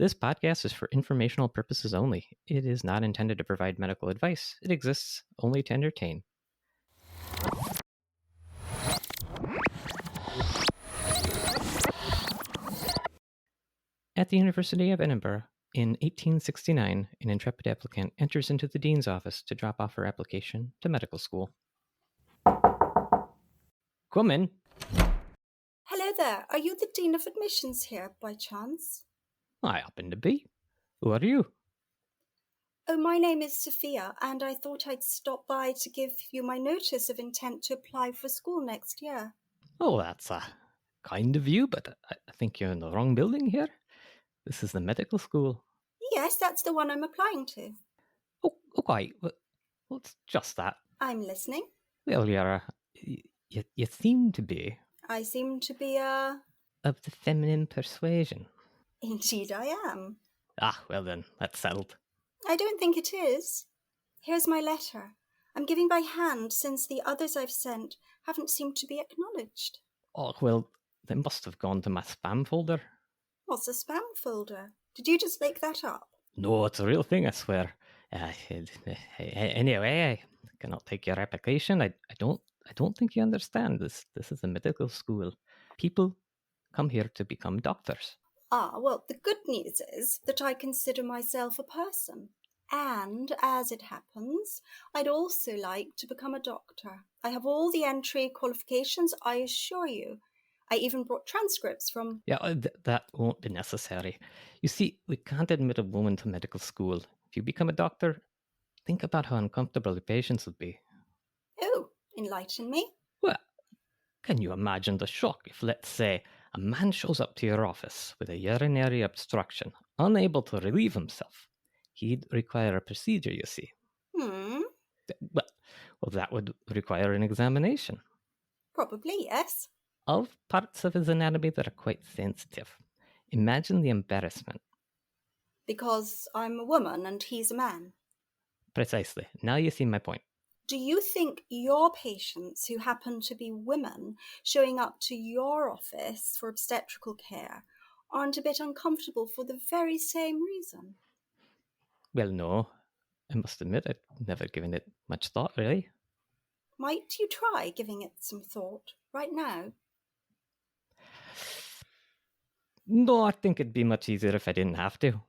This podcast is for informational purposes only. It is not intended to provide medical advice. It exists only to entertain. At the University of Edinburgh, in 1869, an intrepid applicant enters into the dean's office to drop off her application to medical school. Come in. Hello there. Are you the Dean of Admissions here, by chance? I happen to be. Who are you? Oh, my name is Sophia, and I thought I'd stop by to give you my notice of intent to apply for school next year. Oh, that's kind of you, but I think you're in the wrong building here. This is the medical school. Yes, that's the one I'm applying to. Oh, quite. Well, it's just that. I'm listening. Well, you seem to be I seem to be of the feminine persuasion. Indeed I am. Ah, well then, that's settled. I don't think it is. Here's my letter. I'm giving by hand since the others I've sent haven't seemed to be acknowledged. Oh, well, they must have gone to my spam folder. What's a spam folder? Did you just make that up? No, it's a real thing, I swear. Anyway, I cannot take your application. I don't think you understand this. This is a medical school. People come here to become doctors. Ah, well, the good news is that I consider myself a person. And, as it happens, I'd also like to become a doctor. I have all the entry qualifications, I assure you. I even brought transcripts from... Yeah, that won't be necessary. You see, we can't admit a woman to medical school. If you become a doctor, think about how uncomfortable the patients would be. Oh, enlighten me. Well, can you imagine the shock if, let's say, a man shows up to your office with a urinary obstruction, unable to relieve himself? He'd require a procedure, you see. Well, that would require an examination. Probably, yes. Of parts of his anatomy that are quite sensitive. Imagine the embarrassment. Because I'm a woman and he's a man. Precisely. Now you see my point. Do you think your patients who happen to be women showing up to your office for obstetrical care aren't a bit uncomfortable for the very same reason? Well, no. I must admit I've never given it much thought, really. Might you try giving it some thought right now? No, I think it'd be much easier if I didn't have to.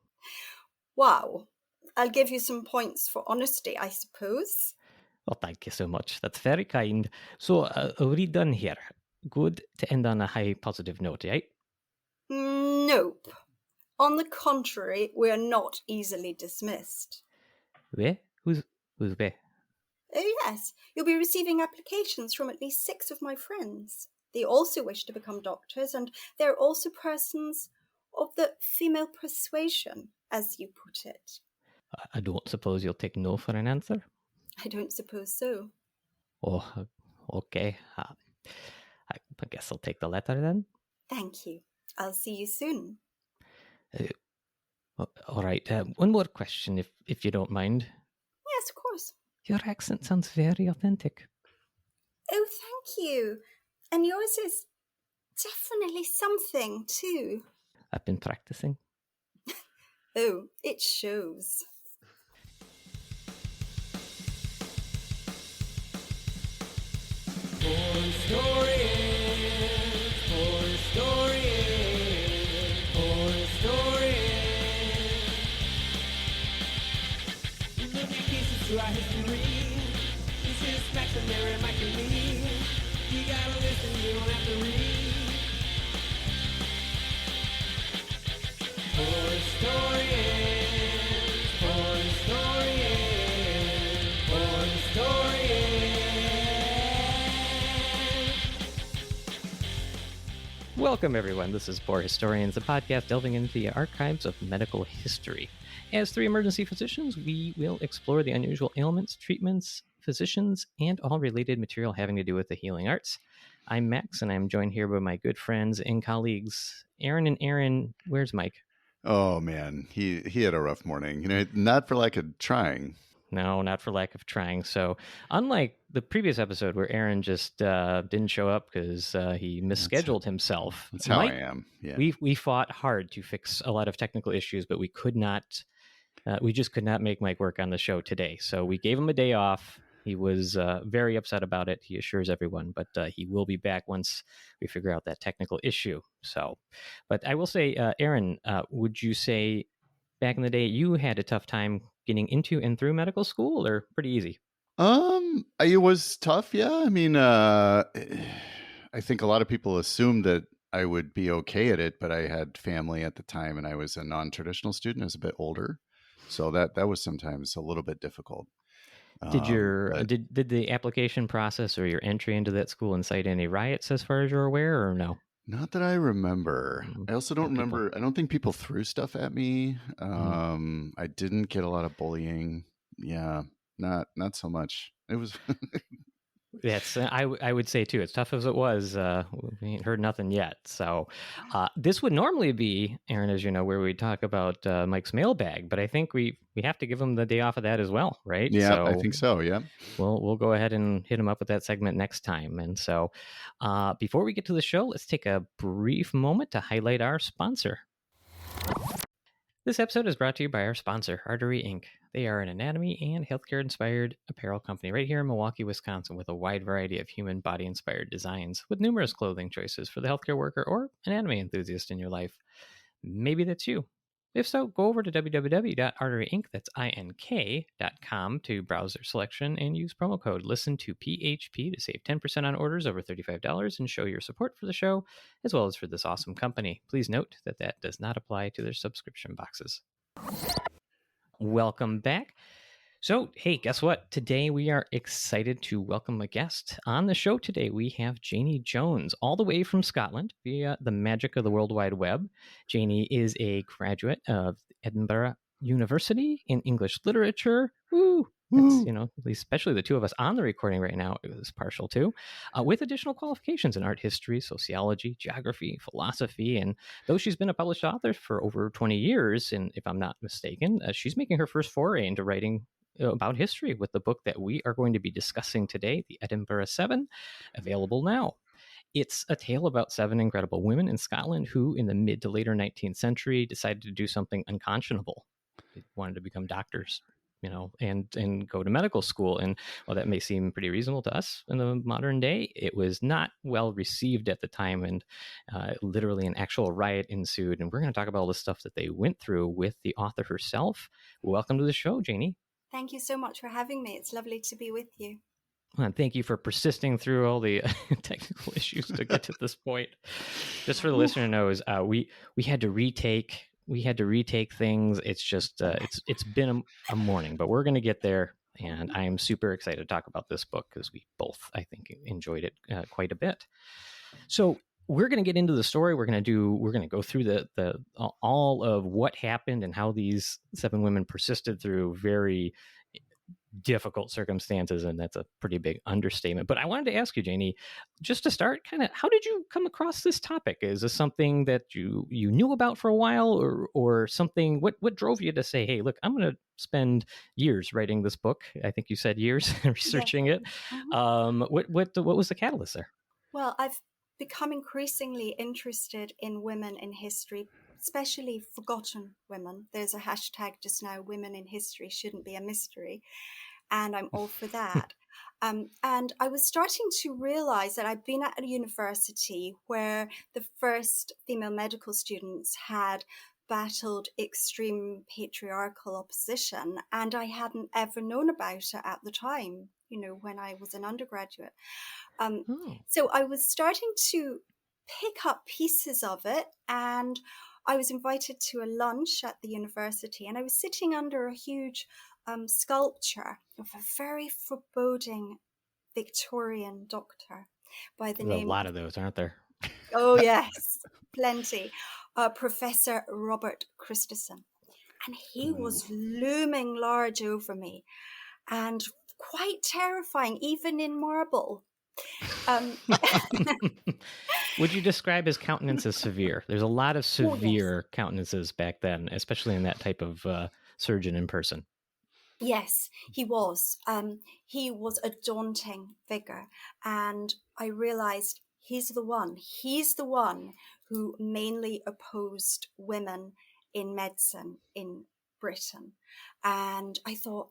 Wow. I'll give you some points for honesty, I suppose. Well, thank you so much. That's very kind. So, are we done here? Good to end on a high positive note, right? Nope. On the contrary, we're not easily dismissed. We? Who's we? Oh, yes. You'll be receiving applications from at least 6 of my friends. They also wish to become doctors, and they're also persons of the female persuasion, as you put it. I don't suppose you'll take no for an answer? I don't suppose so. Oh, okay. I guess I'll take the letter then. Thank you. I'll see you soon. All right. One more question, if you don't mind. Yes, of course. Your accent sounds very authentic. Oh, thank you. And yours is definitely something, too. I've been practicing. Oh, it shows. Throughout history, this is facts and there might be. You gotta listen, you don't have to read. For historians, for historians, for historians. Welcome, everyone. This is For Historians, a podcast delving into the archives of medical history. As 3 emergency physicians, we will explore the unusual ailments, treatments, physicians, and all related material having to do with the healing arts. I'm Max, and I'm joined here by my good friends and colleagues, Aaron and Aaron. Where's Mike? Oh, man. He had a rough morning. Not for lack of trying. No, not for lack of trying. So, unlike the previous episode where Aaron just didn't show up because he misscheduled himself, That's how Mike, I am. Yeah. we fought hard to fix a lot of technical issues, but we could not. We just could not make Mike work on the show today. So we gave him a day off. He was very upset about it. He assures everyone, but he will be back once we figure out that technical issue. So, but I will say, Aaron, would you say back in the day you had a tough time getting into and through medical school, or pretty easy? It was tough. Yeah. I mean, I think a lot of people assumed that I would be okay at it, but I had family at the time and I was a non-traditional student. I was a bit older. So that was sometimes a little bit difficult. Did did the application process or your entry into that school incite any riots as far as you're aware, or no? Not that I remember. I also don't people- remember. I don't think people threw stuff at me. I didn't get a lot of bullying. Yeah, not so much. It was. That's I would say too. As tough as it was, we ain't heard nothing yet. So this would normally be, Aaron, as you know, where we talk about Mike's mailbag, but I think we have to give him the day off of that as well, right? Yeah, so I think so. Yeah. we'll go ahead and hit him up with that segment next time. And so before we get to the show, let's take a brief moment to highlight our sponsor. This episode is brought to you by our sponsor, Artery Inc. They are an anatomy and healthcare-inspired apparel company right here in Milwaukee, Wisconsin, with a wide variety of human body-inspired designs, with numerous clothing choices for the healthcare worker or anatomy enthusiast in your life. Maybe that's you. If so, go over to www.arteryinc, that's INK.com, to browse their selection and use promo code LISTEN2PHP to save 10% on orders over $35 and show your support for the show, as well as for this awesome company. Please note that that does not apply to their subscription boxes. Welcome back. So, hey, guess what? Today we are excited to welcome a guest. On the show today, we have Janey Jones, all the way from Scotland via the magic of the World Wide Web. Janey is a graduate of Edinburgh University in English literature. Woo! That's, at least especially the two of us on the recording right now, it was partial to, with additional qualifications in art history, sociology, geography, philosophy. And though she's been a published author for over 20 years, and if I'm not mistaken, she's making her first foray into writing about history with the book that we are going to be discussing today, The Edinburgh Seven, available now. It's a tale about 7 incredible women in Scotland who, in the mid to later 19th century, decided to do something unconscionable. They wanted to become doctors, and go to medical school. And while that may seem pretty reasonable to us in the modern day, it was not well received at the time, and literally an actual riot ensued. And we're going to talk about all the stuff that they went through with the author herself. Welcome to the show, Janey. Thank you so much for having me. It's lovely to be with you. Well, and thank you for persisting through all the technical issues to get to this point. Just for the listener knows, we had to retake things. It's just it's been a morning, but we're going to get there. And I am super excited to talk about this book because we both, I think, enjoyed it quite a bit. So we're going to get into the story. We're going to go through the all of what happened and how these 7 women persisted through very difficult circumstances, and that's a pretty big understatement. But I wanted to ask you, Janey, just to start, kind of, how did you come across this topic? Is this something that you knew about for a while, or something? What drove you to say, hey, look, I'm going to spend years writing this book? I think you said years researching it. What was the catalyst there? Well, I've become increasingly interested in women in history, especially forgotten women. There's a hashtag just now, women in history shouldn't be a mystery. And I'm all for that. And I was starting to realize that I'd been at a university where the first female medical students had battled extreme patriarchal opposition, and I hadn't ever known about it at the time, when I was an undergraduate. So I was starting to pick up pieces of it, and I was invited to a lunch at the university, and I was sitting under a huge sculpture of a very foreboding Victorian doctor by the name. A lot of those, aren't there? Oh, yes, plenty. Professor Robert Christison. And he was looming large over me and quite terrifying, even in marble. Would you describe his countenance as severe? There's a lot of severe countenances back then, especially in that type of surgeon in person. Yes, he was. He was a daunting figure, and I realized he's the one. He's the one who mainly opposed women in medicine in Britain. And I thought,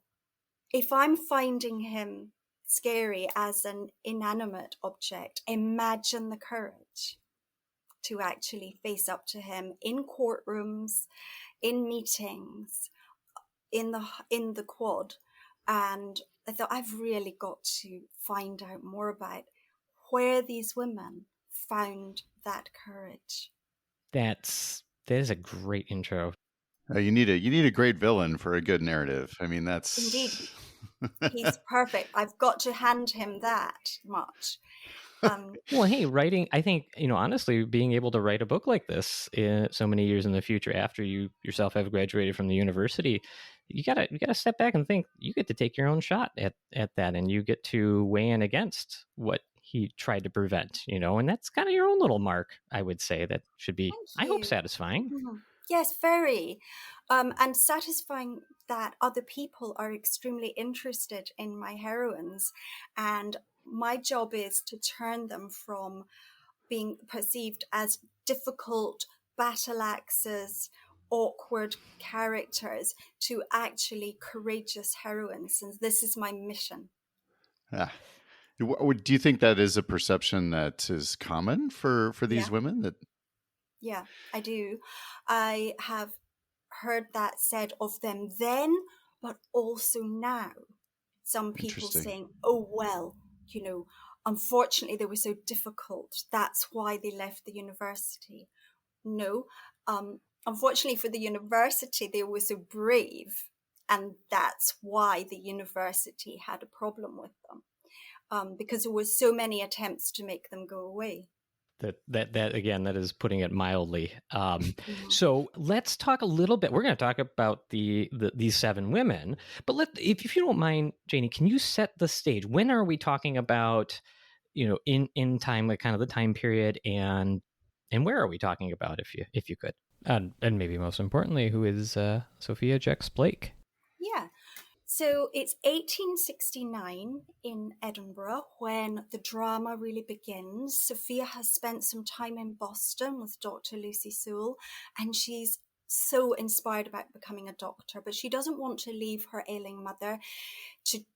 if I'm finding him scary as an inanimate object, imagine the courage to actually face up to him in courtrooms, in meetings, in the quad. And I thought, I've really got to find out more about where these women found that courage. That is a great intro. You need a great villain for a good narrative. I mean, that's Indeed, he's perfect. I've got to hand him that much. Well, hey, writing, I think, honestly, being able to write a book like this so many years in the future after you yourself have graduated from the university, you gotta step back and think you get to take your own shot at that, and you get to weigh in against what he tried to prevent, and that's kind of your own little mark, I would say. That should be, I hope, satisfying. Mm-hmm. Yes, very. And satisfying that other people are extremely interested in my heroines. And my job is to turn them from being perceived as difficult battle axes, awkward characters, to actually courageous heroines. And this is my mission. Yeah. Do you think that is a perception that is common for these women? That Yeah, I do. I have heard that said of them then, but also now. Some people saying, oh, well, unfortunately they were so difficult. That's why they left the university. No, unfortunately for the university, they were so brave. And that's why the university had a problem with them, because there were so many attempts to make them go away. That again, that is putting it mildly. So let's talk a little bit. We're going to talk about these 7 women, but if you don't mind, Janey, can you set the stage? When are we talking about? In time, like kind of the time period, and where are we talking about? If you could, and maybe most importantly, who is Sophia Jex Blake? Yeah. So it's 1869 in Edinburgh when the drama really begins. Sophia has spent some time in Boston with Dr. Lucy Sewell, and she's so inspired about becoming a doctor, but she doesn't want to leave her ailing mother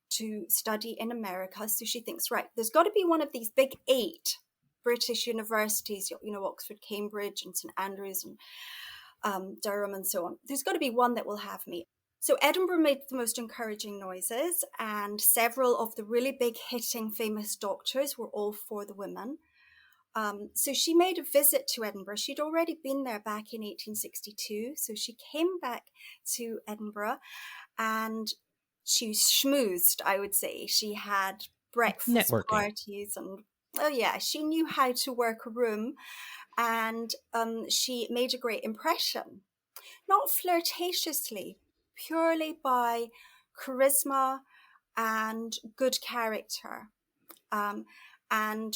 to study in America. So she thinks, right, there's got to be one of these big 8 British universities, Oxford, Cambridge, and St Andrews, and Durham, and so on. There's got to be one that will have me. So Edinburgh made the most encouraging noises, and several of the really big hitting famous doctors were all for the women. So she made a visit to Edinburgh. She'd already been there back in 1862. So she came back to Edinburgh and she schmoozed, I would say. She had breakfast parties and, she knew how to work a room, and she made a great impression. Not flirtatiously, purely by charisma and good character. And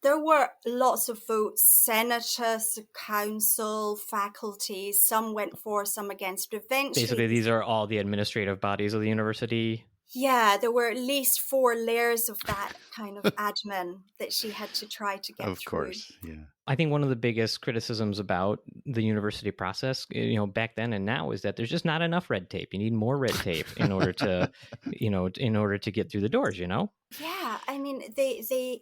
there were lots of votes, senators, council, faculty. Some went for, some against. But eventually, basically, these are all the administrative bodies of the university. Yeah, there were at least 4 layers of that kind of admin that she had to try to get through. Of course, yeah. I think one of the biggest criticisms about the university process, back then and now, is that there's just not enough red tape. You need more red tape in order to, in order to get through the doors. Yeah, I mean, they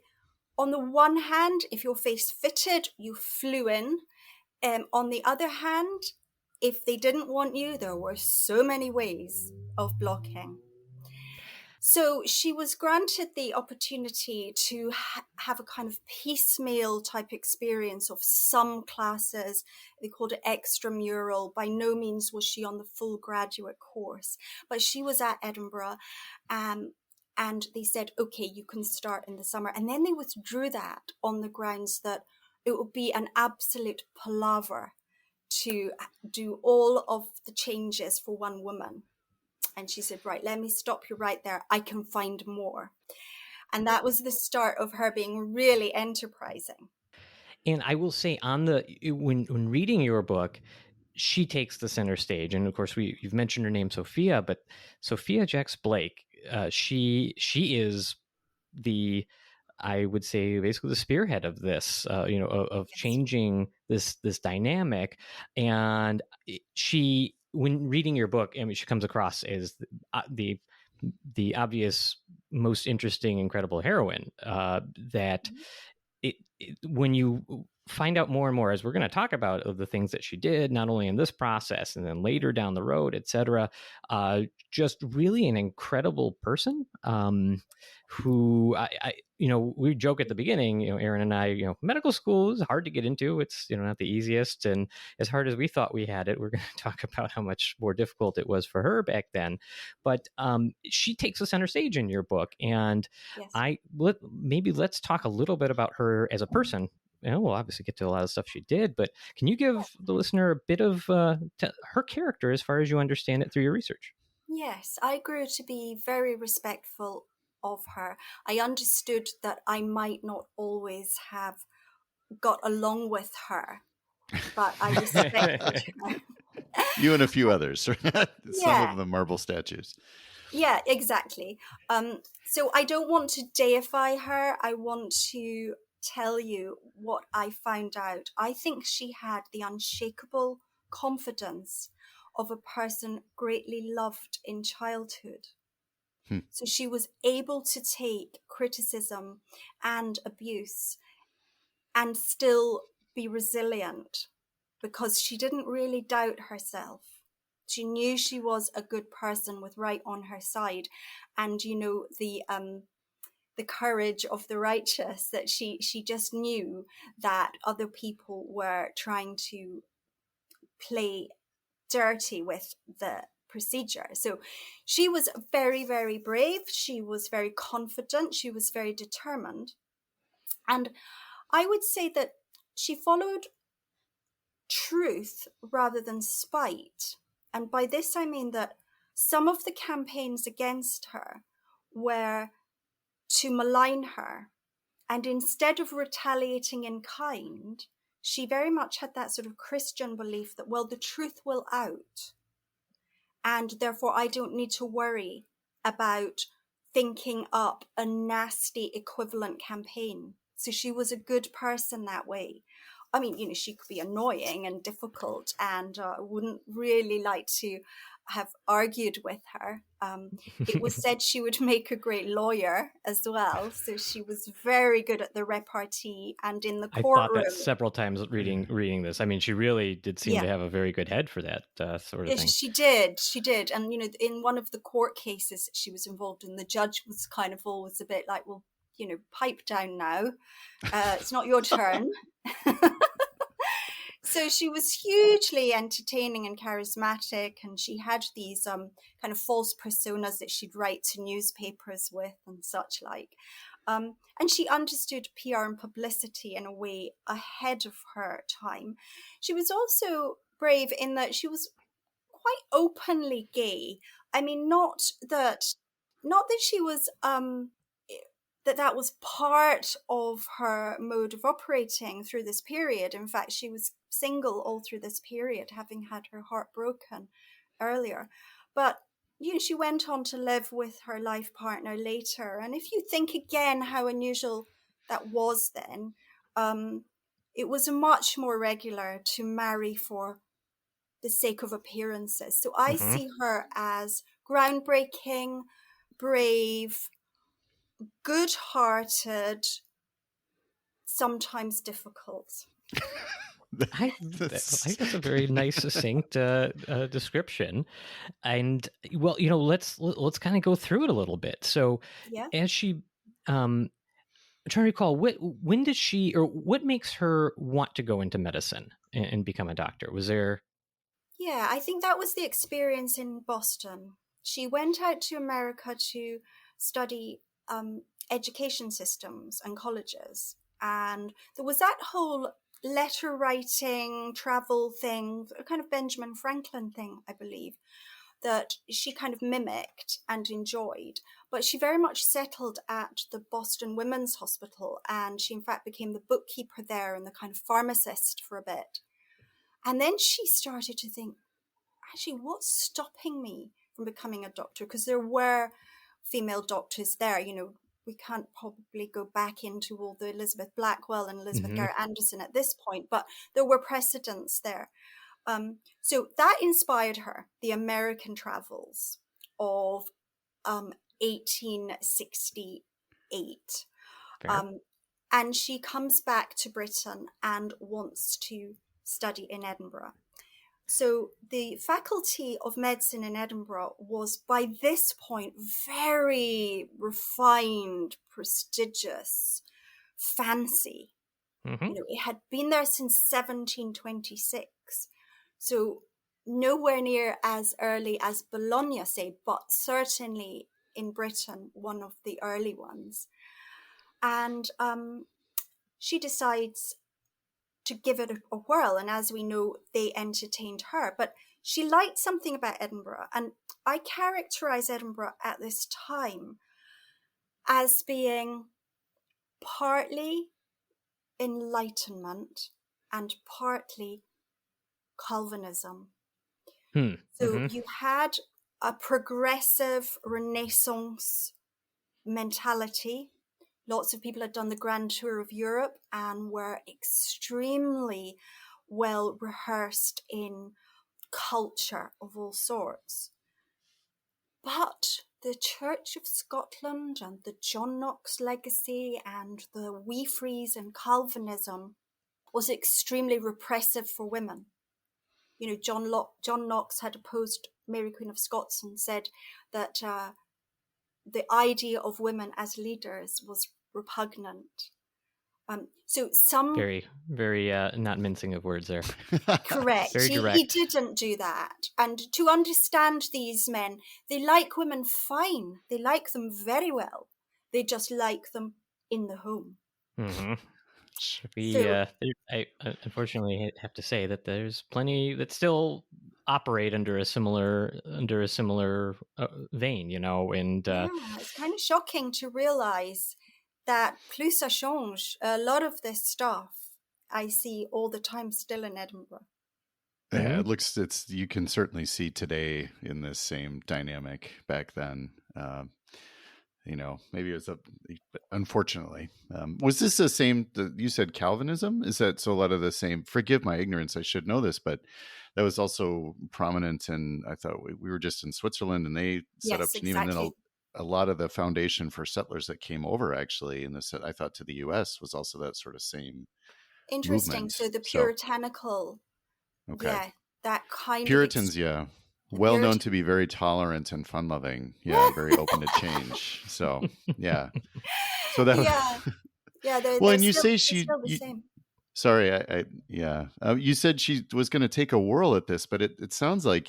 on the one hand, if your face fitted, you flew in. On the other hand, if they didn't want you, there were so many ways of blocking. So she was granted the opportunity to have a kind of piecemeal type experience of some classes. They called it extramural. By no means was she on the full graduate course, but she was at Edinburgh, and they said, okay, you can start in the summer. And then they withdrew that on the grounds that it would be an absolute palaver to do all of the changes for one woman. And she said, right, let me stop you right there. I can find more. And that was the start of her being really enterprising. And I will say, when reading your book, she takes the center stage. And of course, you've mentioned her name, Sophia, but Sophia Jex-Blake, she is the, I would say, basically the spearhead of this, of changing this dynamic. And she, when reading your book, I mean, she comes across as the obvious, most interesting, incredible heroine. That when you find out more and more, as we're going to talk about, of the things that she did, not only in this process and then later down the road, etc., just really an incredible person, who we joke at the beginning, Aaron and I, medical school is hard to get into. It's, not the easiest. And as hard as we thought we had it, we're going to talk about how much more difficult it was for her back then. But she takes the center stage in your book. And maybe let's talk a little bit about her as a person. We'll obviously get to a lot of stuff she did, but can you give the listener a bit of her character as far as you understand it through your research? Yes, I grew to be very respectful of her. I understood that I might not always have got along with her, but I respected her. You and a few others. Some of the marble statues. Yeah, exactly. So I don't want to deify her. I want to tell you what I found out. I think she had the unshakable confidence of a person greatly loved in childhood. So she was able to take criticism and abuse and still be resilient, because she didn't really doubt herself. She knew she was a good person with right on her side. And, the courage of the righteous, that she just knew that other people were trying to play dirty with the procedure. So she was very, very brave. She was very confident. She was very determined. And I would say that she followed truth rather than spite. And by this I mean that some of the campaigns against her were to malign her. And instead of retaliating in kind, she very much had that sort of Christian belief that, well, the truth will out. And therefore, I don't need to worry about thinking up a nasty equivalent campaign. So she was a good person that way. I mean, she could be annoying and difficult, and I wouldn't really like to have argued with her. It was said she would make a great lawyer as well. So she was very good at the repartee and in the courtroom. I thought that several times reading this. I mean, she really did seem to have a very good head for that sort of thing. She did. And, in one of the court cases that she was involved in, the judge was kind of always a bit like, well, pipe down now. It's not your turn. So she was hugely entertaining and charismatic, and she had these kind of false personas that she'd write to newspapers with and such like. And she understood PR and publicity in a way ahead of her time. She was also brave in that she was quite openly gay. I mean, not that she was that was part of her mode of operating through this period. In fact, she was single all through this period, having had her heart broken earlier. But she went on to live with her life partner later. And if you think again how unusual that was then, it was much more regular to marry for the sake of appearances. So I see her as groundbreaking, brave, good-hearted, sometimes difficult. I think that's a very nice, succinct description. And well, let's kind of go through it a little bit. So, as she, I'm trying to recall, when did she, or what makes her want to go into medicine and become a doctor? Was there? Yeah, I think that was the experience in Boston. She went out to America to study education systems and colleges, and there was that whole letter writing, travel thing, a kind of Benjamin Franklin thing, I believe, that she kind of mimicked and enjoyed. But she very much settled at the Boston Women's Hospital, and she in fact became the bookkeeper there and the kind of pharmacist for a bit. And then she started to think, actually, what's stopping me from becoming a doctor? Because there were female doctors there. We can't probably go back into all the Elizabeth Blackwell and Elizabeth Mhm. Garrett Anderson at this point, but there were precedents there. So that inspired her, the American travels of 1868. Fair. And she comes back to Britain and wants to study in Edinburgh. So the Faculty of Medicine in Edinburgh was by this point very refined, prestigious, fancy. Mhm. It had been there since 1726. So nowhere near as early as Bologna, say, but certainly in Britain, one of the early ones. And she decides to give it a whirl. And as we know, they entertained her. But she liked something about Edinburgh. And I characterize Edinburgh at this time as being partly Enlightenment and partly Calvinism. So Mhm. you had a progressive Renaissance mentality. Lots of people had done the grand tour of Europe and were extremely well rehearsed in culture of all sorts. But the Church of Scotland and the John Knox legacy and the Wefreys and Calvinism was extremely repressive for women. John Knox had opposed Mary Queen of Scots and said that the idea of women as leaders was repugnant. So some Very, very not mincing of words there. correct. Very He direct. didn't do that. And to understand these men, they like women fine. They like them very well. They just like them in the home. Mm-hmm. So I unfortunately have to say that there's plenty that still operate under a similar vein, and yeah, it's kind of shocking to realize that plus ça change. A lot of this stuff I see all the time still in Edinburgh. Yeah, Mhm. it's you can certainly see today in this same dynamic back then. Maybe it was unfortunately. Was this the same? You said Calvinism? Is that so? A lot of the same. Forgive my ignorance. I should know this, but that was also prominent. And I thought we were just in Switzerland, and they set up Yes, Geneva, and then exactly. a lot of the foundation for settlers that came over actually in this. I thought to the U.S. was also that sort of same Interesting. movement. So the So puritanical, okay. yeah, that kind of Puritans, yeah. the Well known Puritan. to be very tolerant and fun loving. Yeah, very open to change. So, yeah. So that was Yeah, yeah, well, they're and you still say they're still the same. sorry, yeah. You said she was going to take a whirl at this, but it sounds like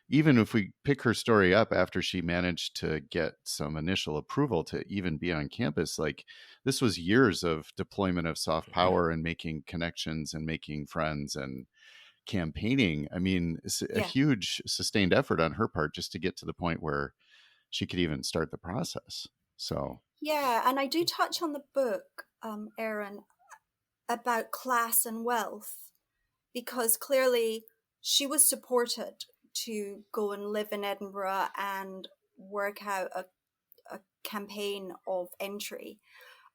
even if we pick her story up after she managed to get some initial approval to even be on campus, like this was years of deployment of soft power and making connections and making friends and campaigning. I mean, it's a Yeah, huge sustained effort on her part just to get to the point where she could even start the process. So, yeah, and I do touch on the book, Erin, about class and wealth because clearly she was supported to go and live in Edinburgh and work out a campaign of entry.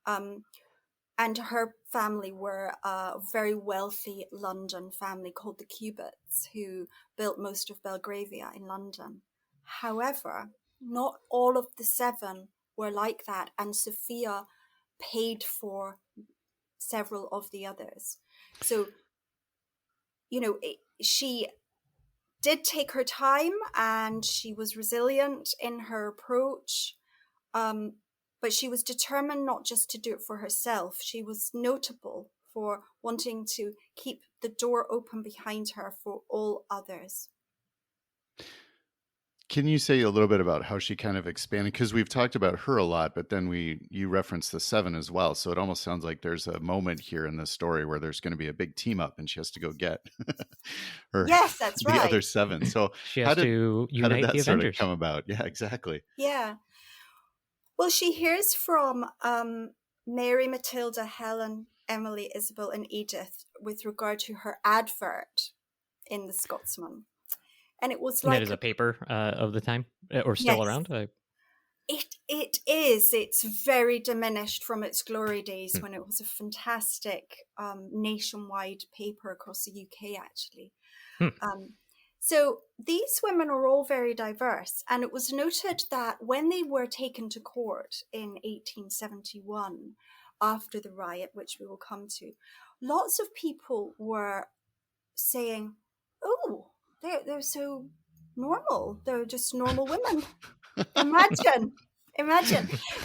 And her family were a very wealthy London family called the Cubits, who built most of Belgravia in London. However, not all of the seven were like that, and Sophia paid for several of the others. So, she did take her time and she was resilient in her approach. But she was determined not just to do it for herself. She was notable for wanting to keep the door open behind her for all others. can you say a little bit about how she kind of expanded? Because we've talked about her a lot, but then you referenced the seven as well. So it almost sounds like there's a moment here in this story where there's going to be a big team up, and she has to go get her Yes, that's the other right. seven. So She how has did to how did unite the that sort of Avengers. come about? Yeah, exactly. Yeah. Well, she hears from Mary, Matilda, Helen, Emily, Isabel, and Edith with regard to her advert in the Scotsman. And it was And that like is a paper of the time, or still yes, around? it is. It's very diminished from its glory days when it was a fantastic nationwide paper across the UK, actually. So these women are all very diverse, and it was noted that when they were taken to court in 1871, after the riot, which we will come to, lots of people were saying, "Oh, they're so normal. They're just normal women." Imagine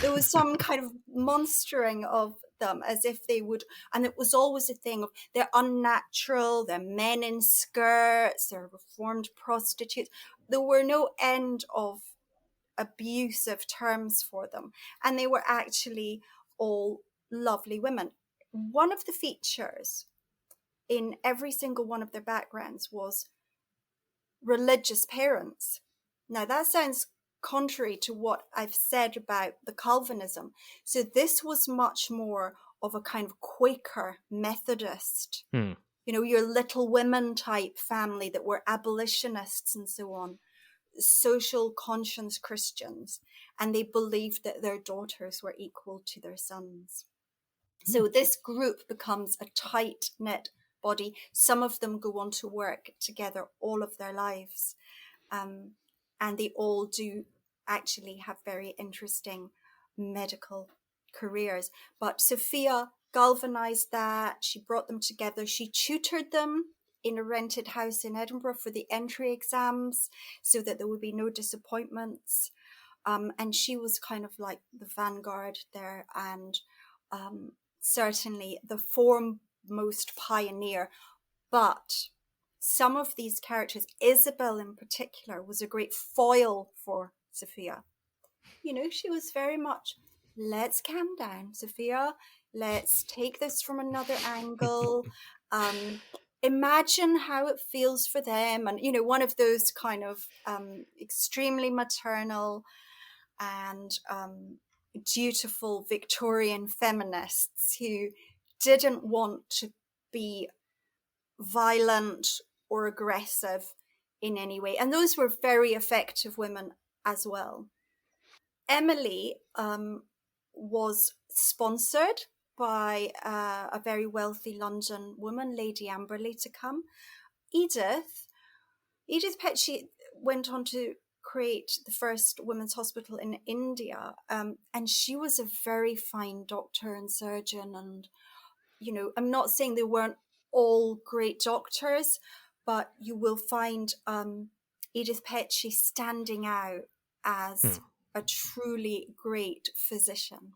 there was some kind of monstering of them as if they would, and it was always a thing of they're unnatural, they're men in skirts, they're reformed prostitutes. There were no end of abusive terms for them, and they were actually all lovely women. One of the features in every single one of their backgrounds was religious parents. Now that sounds contrary to what I've said about the Calvinism. So this was much more of a kind of Quaker Methodist, your Little Women type family that were abolitionists and so on, social conscience Christians, and they believed that their daughters were equal to their sons. So this group becomes a tight-knit body. Some of them go on to work together all of their lives. And they all do actually have very interesting medical careers. But Sophia galvanized that. She brought them together. She tutored them in a rented house in Edinburgh for the entry exams so that there would be no disappointments. And she was kind of like the vanguard there, and certainly the foremost pioneer. But some of these characters, Isabel in particular, was a great foil for Sophia. She was very much, let's calm down, Sophia. Let's take this from another angle. Imagine how it feels for them. And, one of those kind of extremely maternal and dutiful Victorian feminists who didn't want to be violent or aggressive in any way. And those were very effective women as well. Emily was sponsored by a very wealthy London woman, Lady Amberley, to come. Edith Petchey went on to create the first women's hospital in India, and she was a very fine doctor and surgeon. And I'm not saying they weren't all great doctors, but you will find Edith Petchey standing out as a truly great physician.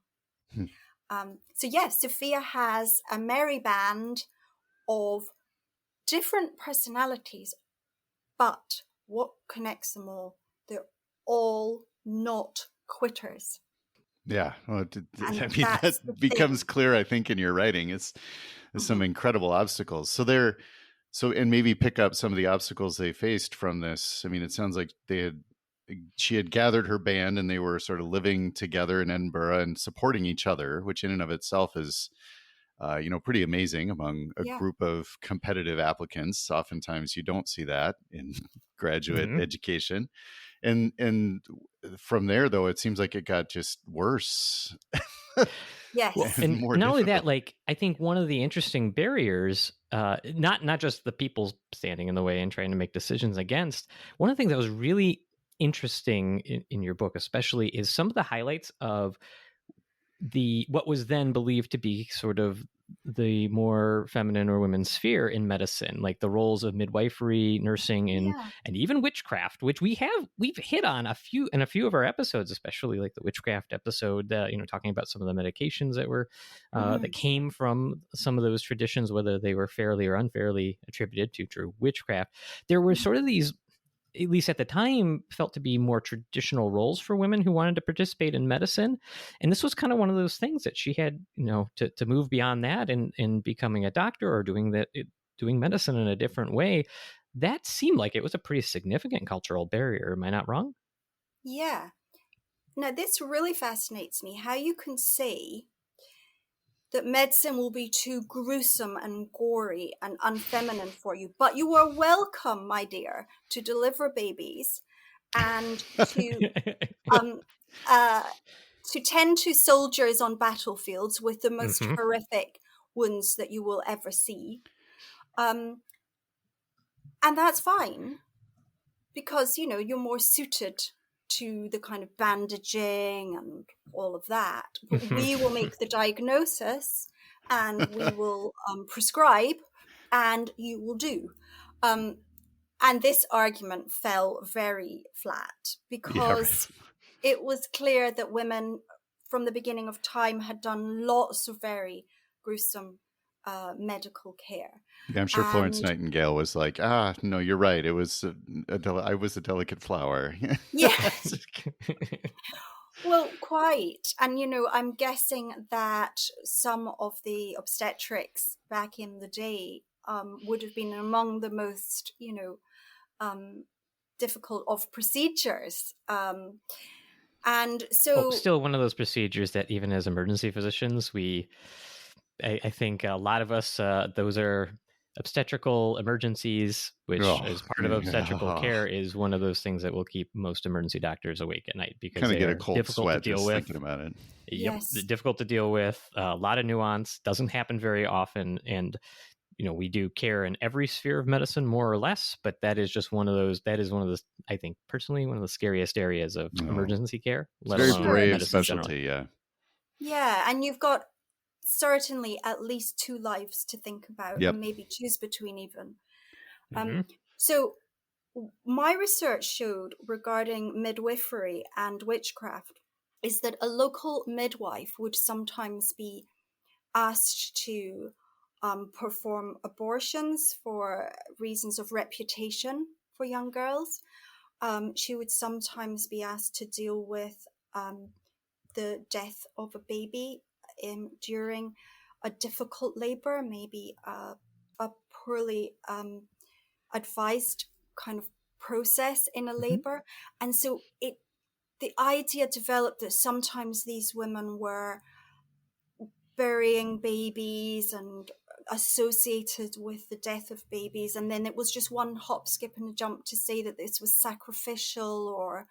So yes, Sophia has a merry band of different personalities, but what connects them all? They're all not quitters. Yeah, well, that becomes clear, I think, in your writing. It's some incredible obstacles. And maybe pick up some of the obstacles they faced from this. I mean, it sounds like she had gathered her band and they were sort of living together in Edinburgh and supporting each other, which in and of itself is, pretty amazing among a group of competitive applicants. Oftentimes you don't see that in graduate education. And from there, though, it seems like it got just worse. Yes. Well, and not only that, like, I think one of the interesting barriers, not just the people standing in the way and trying to make decisions against, one of the things that was really interesting in your book especially is some of the highlights of what was then believed to be sort of the more feminine or women's sphere in medicine, like the roles of midwifery, nursing, and even witchcraft, which we've hit on a few of our episodes, especially like the witchcraft episode, talking about some of the medications that were that came from some of those traditions, whether they were fairly or unfairly attributed to true witchcraft. There were sort of these, at least at the time, felt to be more traditional roles for women who wanted to participate in medicine. And this was kind of one of those things that she had, to move beyond that and becoming a doctor or doing medicine in a different way. That seemed like it was a pretty significant cultural barrier. Am I not wrong? Yeah. Now, this really fascinates me, how you can say that medicine will be too gruesome and gory and unfeminine for you. But you are welcome, my dear, to deliver babies and to tend to soldiers on battlefields with the most horrific wounds that you will ever see. And that's fine, because, you know, you're more suited to the kind of bandaging and all of that. But we will make the diagnosis, and we will prescribe, and you will do. And this argument fell very flat, because it was clear that women from the beginning of time had done lots of very gruesome medical care. Yeah, I'm sure Florence Nightingale was like, no, you're right. It was I was a delicate flower. Yes. Well, quite. And, you know, I'm guessing that some of the obstetrics back in the day would have been among the most, you know, difficult of procedures. And so... still one of those procedures that even as emergency physicians, I think a lot of us, those are obstetrical emergencies, which as part of obstetrical care is one of those things that will keep most emergency doctors awake at night, because kind of they get are a cold difficult sweat to deal just with. thinking about it. Yep, Yes. difficult to deal with. A lot of nuance, doesn't happen very often, and you know, we do care in every sphere of medicine more or less, but that is just one of those. That is one of the, I think personally, one of the scariest areas of emergency care. It's a very brave specialty, Yeah, and you've got certainly at least 2 lives to think about, and maybe choose between even. So my research showed regarding midwifery and witchcraft is that a local midwife would sometimes be asked to perform abortions for reasons of reputation for young girls. She would sometimes be asked to deal with the death of a baby during a difficult labor, maybe a poorly advised kind of process in a labor. And so the idea developed that sometimes these women were burying babies and associated with the death of babies, and then it was just one hop, skip, and a jump to say that this was sacrificial, or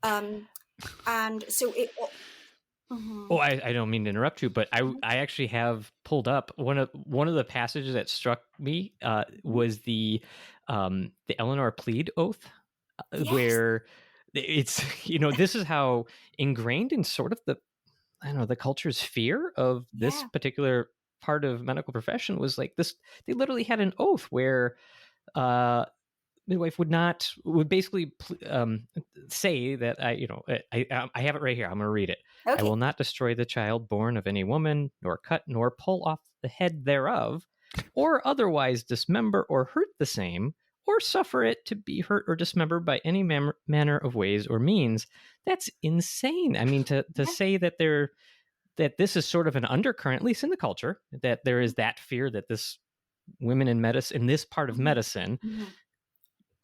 and so it... Oh, I don't mean to interrupt you, but I actually have pulled up one of the passages that struck me was the Eleanor Plead oath, where it's, you know, this is how ingrained in sort of the, I don't know, the culture's fear of this particular part of medical profession was like this. They literally had an oath where midwife would basically say that I have it right here. I'm going to read it. Okay. I will not destroy the child born of any woman, nor cut, nor pull off the head thereof, or otherwise dismember or hurt the same, or suffer it to be hurt or dismembered by any manner of ways or means. That's insane. I mean, to say that that this is sort of an undercurrent, at least in the culture, that there is that fear that this women in medicine, in this part of medicine,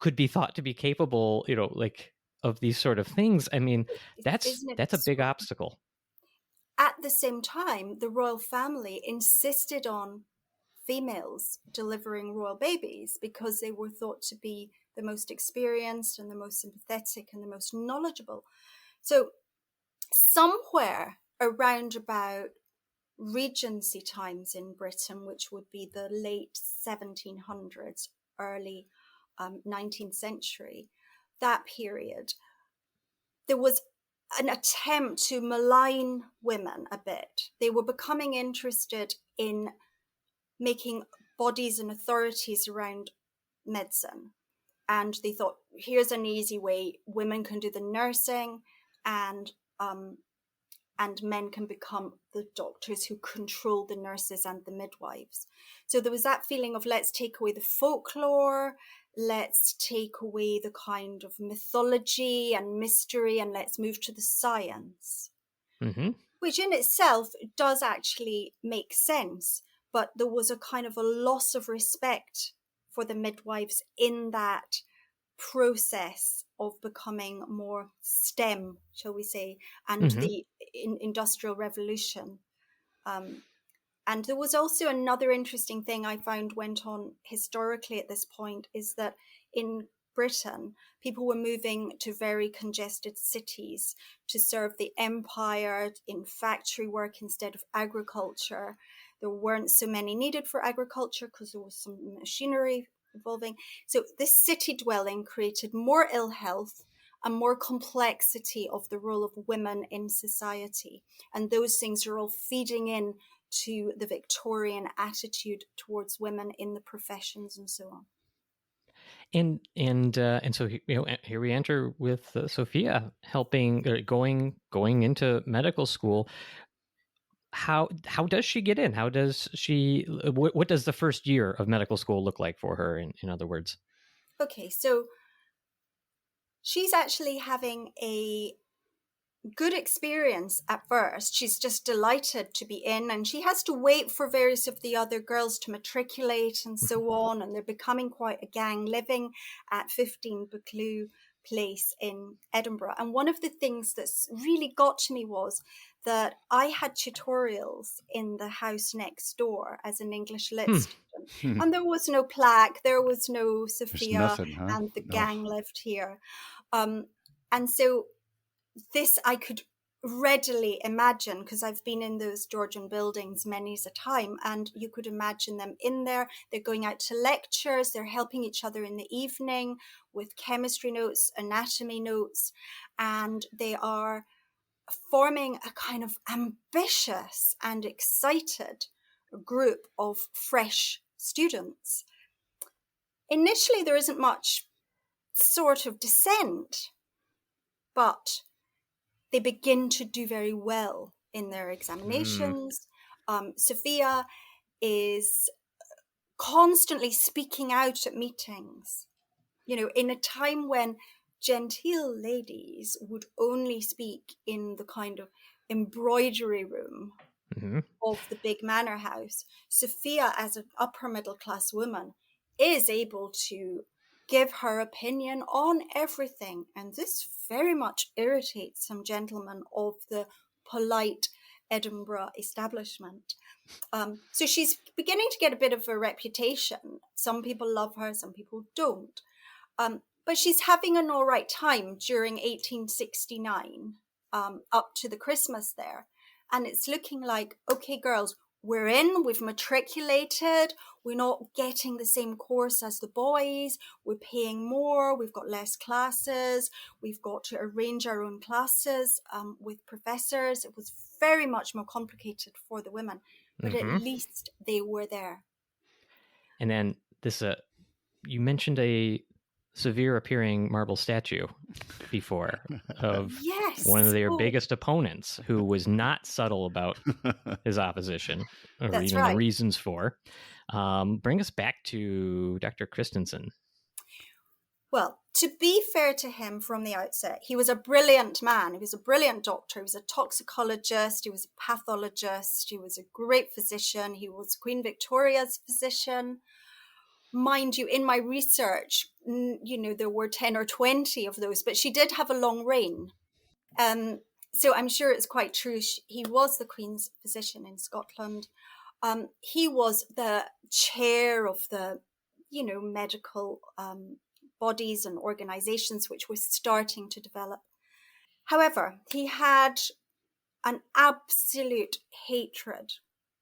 could be thought to be capable, you know, like of these sort of things. I mean, that's a big obstacle. At the same time, the royal family insisted on females delivering royal babies because they were thought to be the most experienced and the most sympathetic and the most knowledgeable. So somewhere around about Regency times in Britain, which would be the late 1700s, early 19th century, that period, there was an attempt to malign women a bit. They were becoming interested in making bodies and authorities around medicine. And they thought, here's an easy way. Women can do the nursing, and men can become the doctors who control the nurses and the midwives. So there was that feeling of, let's take away the folklore, let's take away the kind of mythology and mystery, and let's move to the science, which in itself does actually make sense. But there was a kind of a loss of respect for the midwives in that process of becoming more STEM, shall we say, and the industrial revolution And there was also another interesting thing I found went on historically at this point, is that in Britain, people were moving to very congested cities to serve the empire in factory work instead of agriculture. There weren't so many needed for agriculture because there was some machinery evolving. So this city dwelling created more ill health and more complexity of the role of women in society. And those things are all feeding in to the Victorian attitude towards women in the professions and so on. And so here we enter with Sophia helping, going into medical school. How does she get in? How does she? What does the first year of medical school look like for her? In other words. Okay, so she's actually having a good experience at first. She's just delighted to be in, and she has to wait for various of the other girls to matriculate and so on, and they're becoming quite a gang living at 15 Buccleuch Place in Edinburgh. And one of the things that's really got to me was that I had tutorials in the house next door as an English lit student, and there was no plaque, there was no Sophia, nothing, huh? and the gang lived here. And so this I could readily imagine, because I've been in those Georgian buildings many a time, and you could imagine them in there. They're going out to lectures, they're helping each other in the evening with chemistry notes, anatomy notes, and they are forming a kind of ambitious and excited group of fresh students. Initially, there isn't much sort of dissent, but they begin to do very well in their examinations. Sophia is constantly speaking out at meetings, in a time when genteel ladies would only speak in the kind of embroidery room of the big manor house. Sophia, as an upper middle class woman, is able to give her opinion on everything. And this very much irritates some gentlemen of the polite Edinburgh establishment. So she's beginning to get a bit of a reputation. Some people love her, some people don't. But she's having an all right time during 1869, up to the Christmas there. And it's looking like, okay, girls, we're in, we've matriculated, we're not getting the same course as the boys, we're paying more, we've got less classes, we've got to arrange our own classes with professors. It was very much more complicated for the women, but at least they were there. And then this, you mentioned a severe appearing marble statue before of one of their biggest opponents, who was not subtle about his opposition or even the reasons for. Bring us back to Dr. Christensen. Well, to be fair to him from the outset, he was a brilliant man. He was a brilliant doctor. He was a toxicologist. He was a pathologist. He was a great physician. He was Queen Victoria's physician. Mind you, in my research, there were 10 or 20 of those, but she did have a long reign. So I'm sure it's quite true. He was the Queen's physician in Scotland. He was the chair of the, medical bodies and organizations which were starting to develop. However, he had an absolute hatred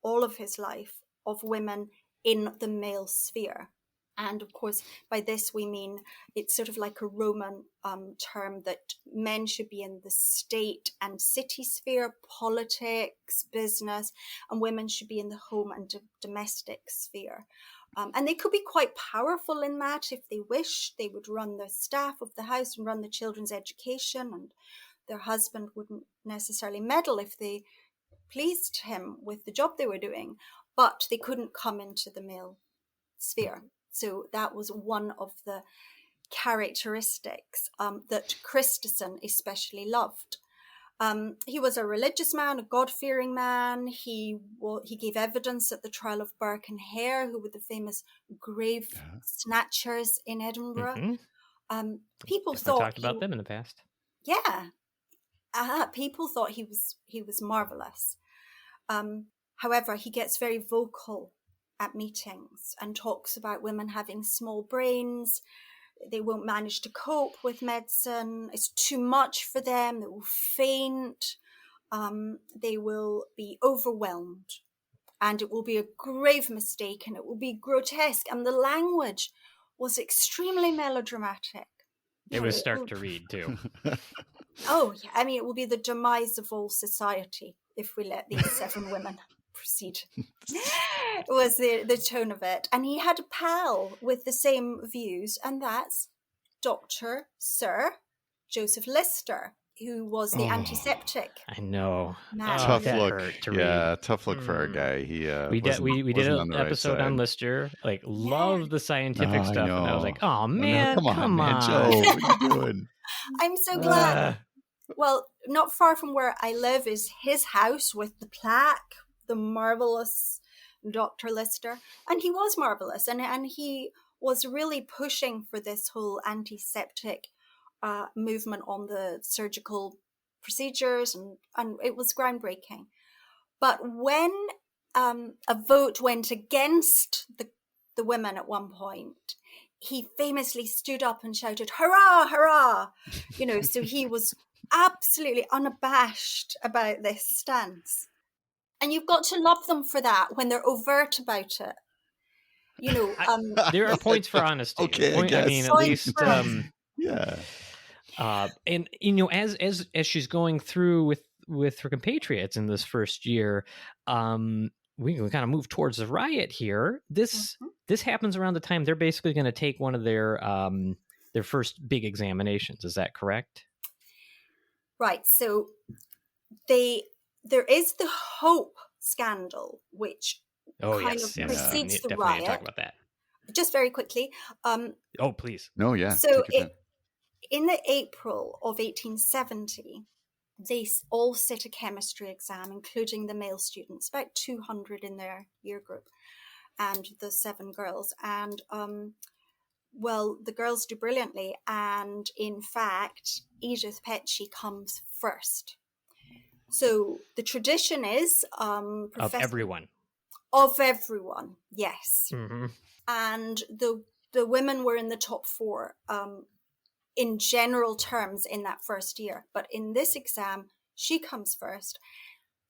all of his life of women in the male sphere. And of course, by this we mean it's sort of like a Roman term that men should be in the state and city sphere, politics, business, and women should be in the home and domestic sphere. And they could be quite powerful in that if they wish. They would run the staff of the house and run the children's education, and their husband wouldn't necessarily meddle if they pleased him with the job they were doing, but they couldn't come into the male sphere. So that was one of the characteristics that Christensen especially loved. He was a religious man, a God-fearing man. He gave evidence at the trial of Burke and Hare, who were the famous grave snatchers in Edinburgh. People thought talked about them in the past. Yeah, people thought he was marvelous. However, he gets very vocal at meetings and talks about women having small brains. They won't manage to cope with medicine. It's too much for them. They will faint. They will be overwhelmed. And it will be a grave mistake, and it will be grotesque. And the language was extremely melodramatic. It was stark to read, too. Oh, yeah. I mean, it will be the demise of all society if we let these 7 women proceed. Was the tone of it. And he had a pal with the same views, and that's Dr. Sir Joseph Lister, who was the antiseptic. I know. Tough look. Read. Tough look for our guy. He we did an episode on Lister. Like, love the scientific stuff, and I was like, oh man, come on, Joe, what are you doing? I'm so glad. Well, not far from where I live is his house with the plaque, the marvelous Dr. Lister. And he was marvelous. And he was really pushing for this whole antiseptic movement on the surgical procedures. And it was groundbreaking. But when a vote went against the women at one point, he famously stood up and shouted, hurrah, hurrah. So he was absolutely unabashed about this stance. And you've got to love them for that when they're overt about it. There are points for honesty. Okay, I guess. I mean, at least, yeah. And as she's going through with her compatriots in this first year, we can kind of move towards the riot here. This happens around the time they're basically going to take one of their first big examinations. Is that correct? Right. So there is the Hope scandal, which precedes the definitely riot. Talk about that. Just very quickly. Please. No, yeah. So in the April of 1870, they all sit a chemistry exam, including the male students, about 200 in their year group, and the 7 girls. And the girls do brilliantly. And in fact, Edith Petchey comes first. So the tradition is of everyone. Of everyone, yes. Mm-hmm. And the women were in the top 4 in general terms in that first year. But in this exam, she comes first.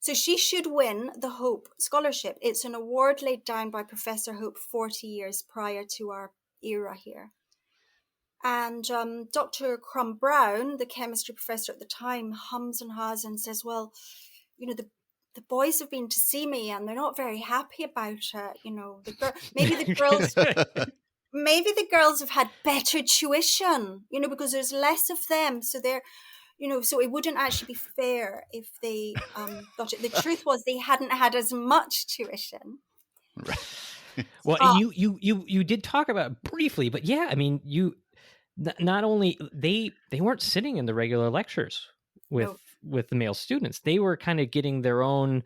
So she should win the Hope Scholarship. It's an award laid down by Professor Hope 40 years prior to our era here. And Dr. Crum Brown, the chemistry professor at the time, hums and haws and says, well, the boys have been to see me and they're not very happy about it. Maybe the girls have had better tuition, because there's less of them. So they're, so it wouldn't actually be fair if they got it. The truth was they hadn't had as much tuition. Right. Well, you did talk about it briefly, but yeah, I mean, not only they weren't sitting in the regular lectures with the male students. They were kind of getting their own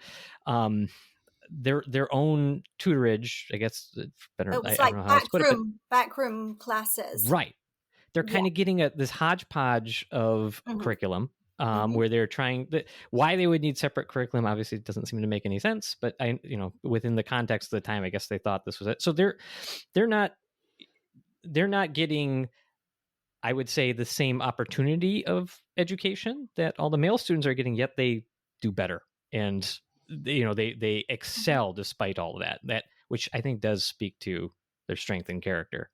their own tutorage, I guess. Better. It was I don't know how to put it, but backroom classes. Right. They're kind of getting this hodgepodge of curriculum where they're trying. Why they would need separate curriculum obviously doesn't seem to make any sense. But within the context of the time, I guess they thought this was it. So they're not getting, I would say, the same opportunity of education that all the male students are getting, yet they do better. And, they excel despite all of that, which I think does speak to their strength and character.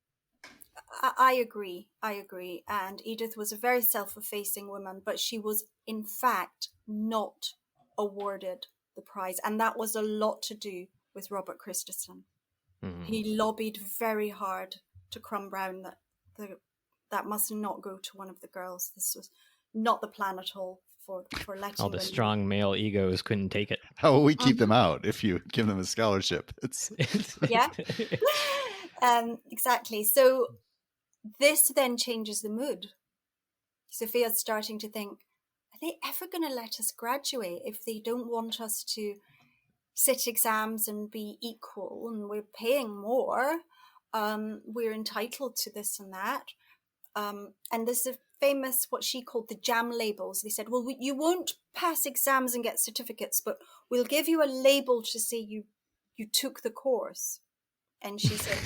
I agree. And Edith was a very self-effacing woman, but she was, in fact, not awarded the prize. And that was a lot to do with Robert Christensen. Mm-hmm. He lobbied very hard to Crum Brown that must not go to one of the girls. This was not the plan at all for letting all the strong male egos couldn't take it. How will we keep them out if you give them a scholarship? Yeah, exactly. So this then changes the mood. Sophia's starting to think, are they ever going to let us graduate if they don't want us to sit exams and be equal, and we're paying more? We're entitled to this and that. And this famous, what she called the jam labels. They said, well, you won't pass exams and get certificates, but we'll give you a label to say you took the course. And she said,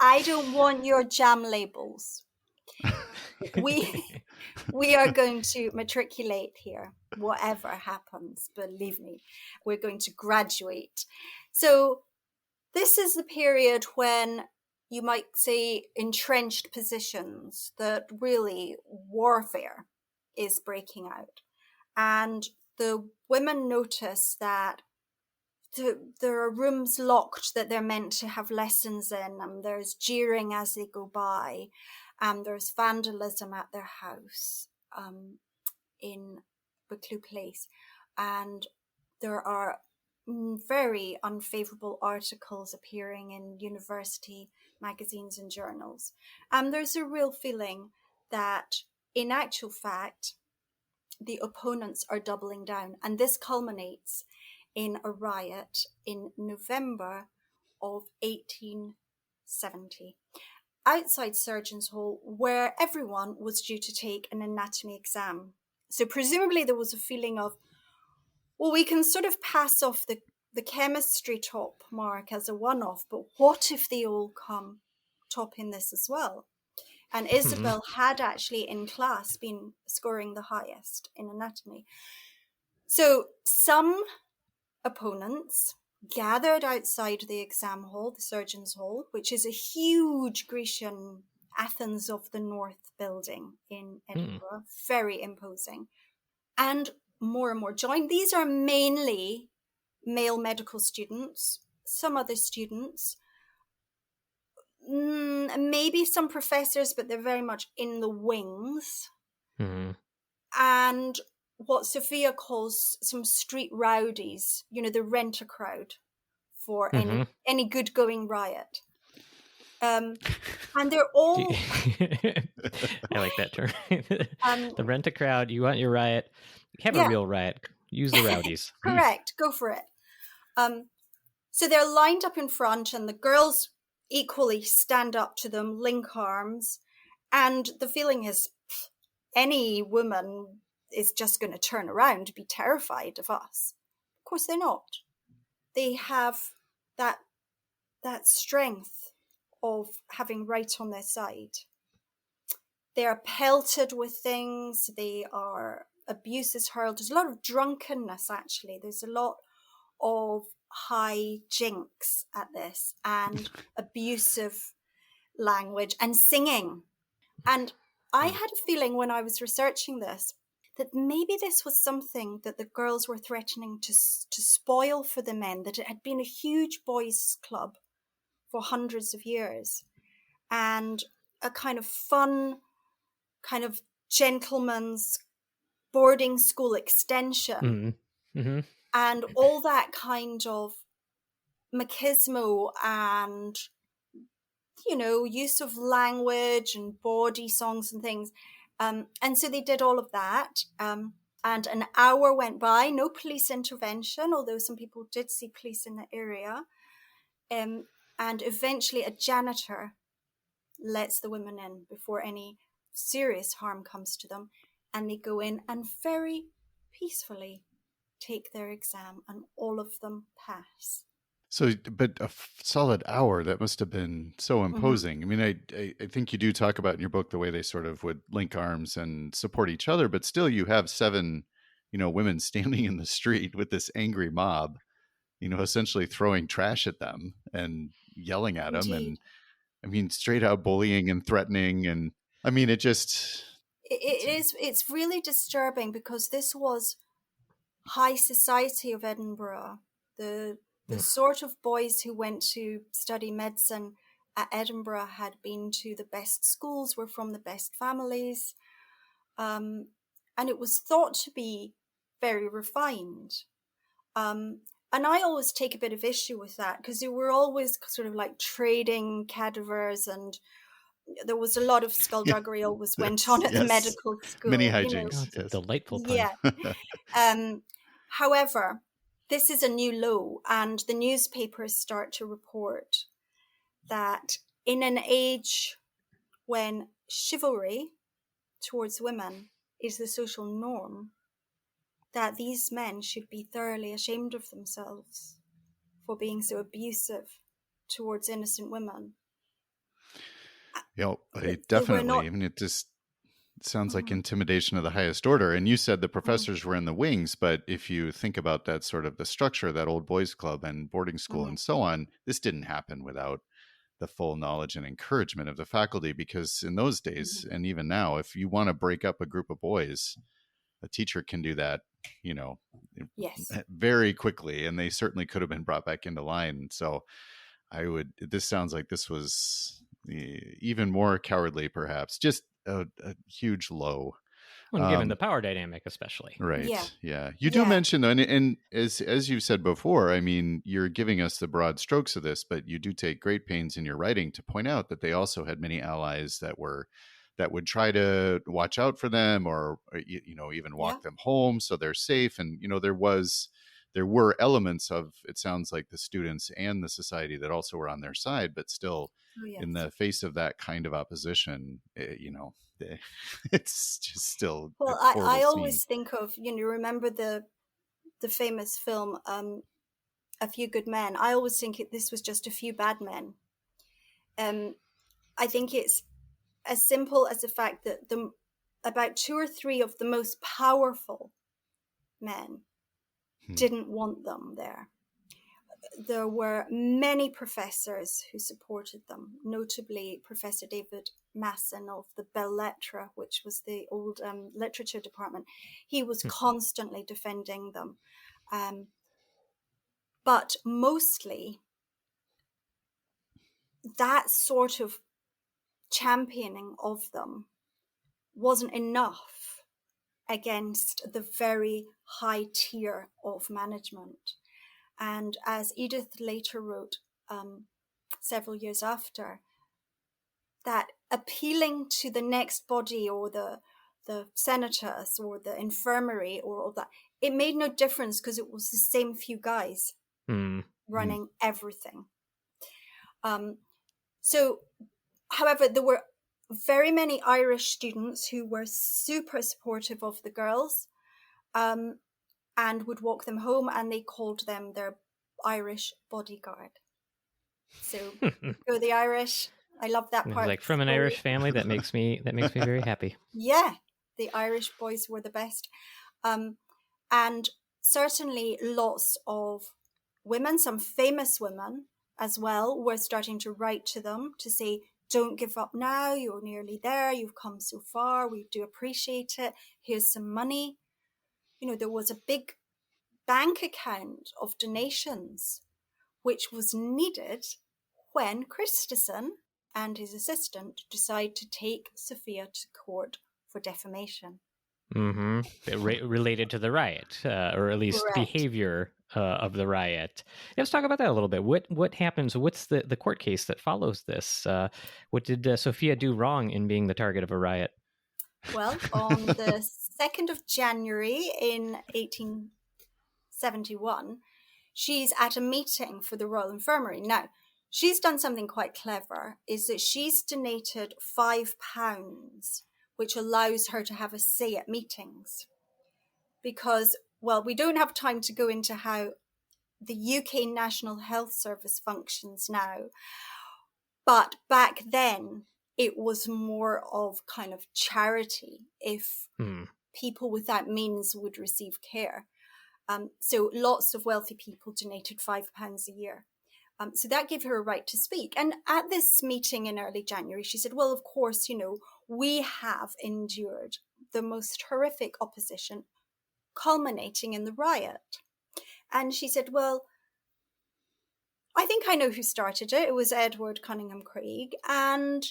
I don't want your jam labels. We are going to matriculate here, whatever happens. Believe me, we're going to graduate. So this is the period when you might say entrenched positions, that really warfare is breaking out. And the women notice that there are rooms locked that they're meant to have lessons in, and there's jeering as they go by, and there's vandalism at their house in Buccleuch Place, and there are very unfavourable articles appearing in university magazines and journals. And there's a real feeling that, in actual fact, the opponents are doubling down. And this culminates in a riot in November of 1870 outside Surgeons' Hall, where everyone was due to take an anatomy exam. So presumably there was a feeling of, well, we can sort of pass off the chemistry top mark as a one-off, but what if they all come top in this as well? And Isabel had actually in class been scoring the highest in anatomy. So some opponents gathered outside the exam hall, the Surgeons' Hall, which is a huge Grecian Athens of the North building in Edinburgh, very imposing, and more joined. These are mainly male medical students, some other students, maybe some professors, but they're very much in the wings. And what Sophia calls some street rowdies, the renter crowd for any good going riot. And they're all... I like that term. The rent a crowd, you want your riot, have a real riot, use the rowdies. Correct, go for it. So they're lined up in front, and the girls equally stand up to them, link arms, and the feeling is any woman is just going to turn around and be terrified of us. Of course they're not. They have that strength of having right on their side. They are pelted with things. They are abuses hurled. There's a lot of drunkenness, actually. There's a lot of high jinks at this, and abusive language and singing. And I had a feeling when I was researching this that maybe this was something that the girls were threatening to spoil for the men, that it had been a huge boys' club for hundreds of years, and a kind of fun, kind of gentleman's boarding school extension. And all that kind of machismo and, use of language and bawdy songs and things. And so they did all of that. And an hour went by, no police intervention, although some people did see police in the area. And eventually a janitor lets the women in before any serious harm comes to them. And they go in and very peacefully take their exam, and all of them pass. So, but a solid hour, that must have been so imposing. I mean, I think you do talk about in your book the way they sort of would link arms and support each other, but still you have 7, women standing in the street with this angry mob, essentially throwing trash at them and yelling at them. And I mean, straight out bullying and threatening. And I mean, it's really disturbing, because this was high society of Edinburgh. The sort of boys who went to study medicine at Edinburgh had been to the best schools, were from the best families, and it was thought to be very refined. And I always take a bit of issue with that, because they were always sort of like trading cadavers, and there was a lot of skullduggery always went on at the medical school. Many hijinks. It's a delightful pun. Yeah. However, this is a new low, and the newspapers start to report that in an age when chivalry towards women is the social norm, that these men should be thoroughly ashamed of themselves for being so abusive towards innocent women. They were Definitely. not. I mean, it just sounds like intimidation of the highest order. And you said the professors were in the wings, but if you think about that sort of the structure, that old boys club and boarding school and so on, this didn't happen without the full knowledge and encouragement of the faculty, because in those days, and even now, if you want to break up a group of boys, a teacher can do that, Yes. very quickly, and they certainly could have been brought back into line. So this sounds like this was even more cowardly, perhaps, just a huge low. When given the power dynamic, especially. Right. Yeah. You do mention, though, and as you've said before, I mean, you're giving us the broad strokes of this, but you do take great pains in your writing to point out that they also had many allies that would try to watch out for them, or even walk them home so they're safe. And there were elements of, it sounds like, the students and the society that also were on their side, but still, in the face of that kind of opposition, it's just still. Well, I always think of, remember the famous film, A Few Good Men. I always think this was just a few bad men. I think it's as simple as the fact that about 2 or 3 of the most powerful men didn't want them there. There were many professors who supported them, notably Professor David Masson of the Belles Lettres, which was the old literature department. He was constantly defending them. But mostly, that sort of championing of them wasn't enough against the very high tier of management. And as Edith later wrote several years after, that appealing to the next body, or the senators or the infirmary or all that, it made no difference, because it was the same few guys running everything. So, however, there were very many Irish students who were super supportive of the girls, and would walk them home, and they called them their Irish bodyguard. So go the Irish. I love that part. Like, from an Irish family, that makes me very happy. Yeah, the Irish boys were the best. And certainly lots of women, some famous women as well, were starting to write to them to say, don't give up now, you're nearly there, you've come so far, we do appreciate it, here's some money. There was a big bank account of donations, which was needed when Christison and his assistant decide to take Sophia to court for defamation. Related to the riot, or at least behavior of the riot. Let's talk about that a little bit. What happens? What's the court case that follows this? What did Sophia do wrong in being the target of a riot? Well, on the 2nd of January in 1871, she's at a meeting for the Royal Infirmary. Now, she's done something quite clever, is that she's donated £5, which allows her to have a say at meetings. Because, well, we don't have time to go into how the UK National Health Service functions now, but back then it was more of kind of charity if people without means would receive care. So lots of wealthy people donated £5 a year. So that gave her a right to speak. And at this meeting in early January, she said, well, of course, we have endured the most horrific opposition, culminating in the riot. And she said, well, I think I know who started it. It was Edward Cunningham Craig. And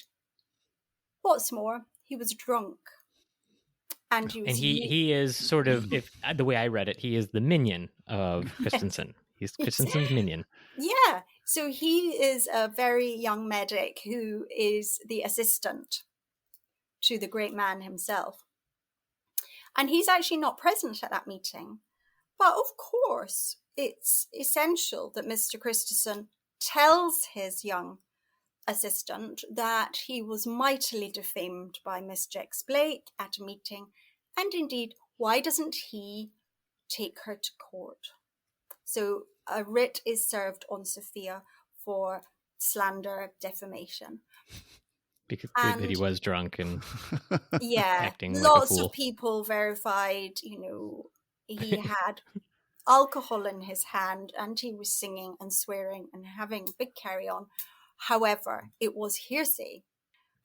what's more, he was drunk. And he is sort of, if the way I read it, he is the minion of Christensen. He's Christensen's minion. Yeah. So he is a very young medic who is the assistant to the great man himself. And he's actually not present at that meeting. But of course, it's essential that Mr. Christensen tells his young assistant that he was mightily defamed by Miss Jex Blake at a meeting, and indeed, why doesn't he take her to court? So a writ is served on Sophia for slander, defamation. Because that he was drunk and acting like a lots fool. of people verified, he had alcohol in his hand and he was singing and swearing and having a big carry on. However, it was hearsay.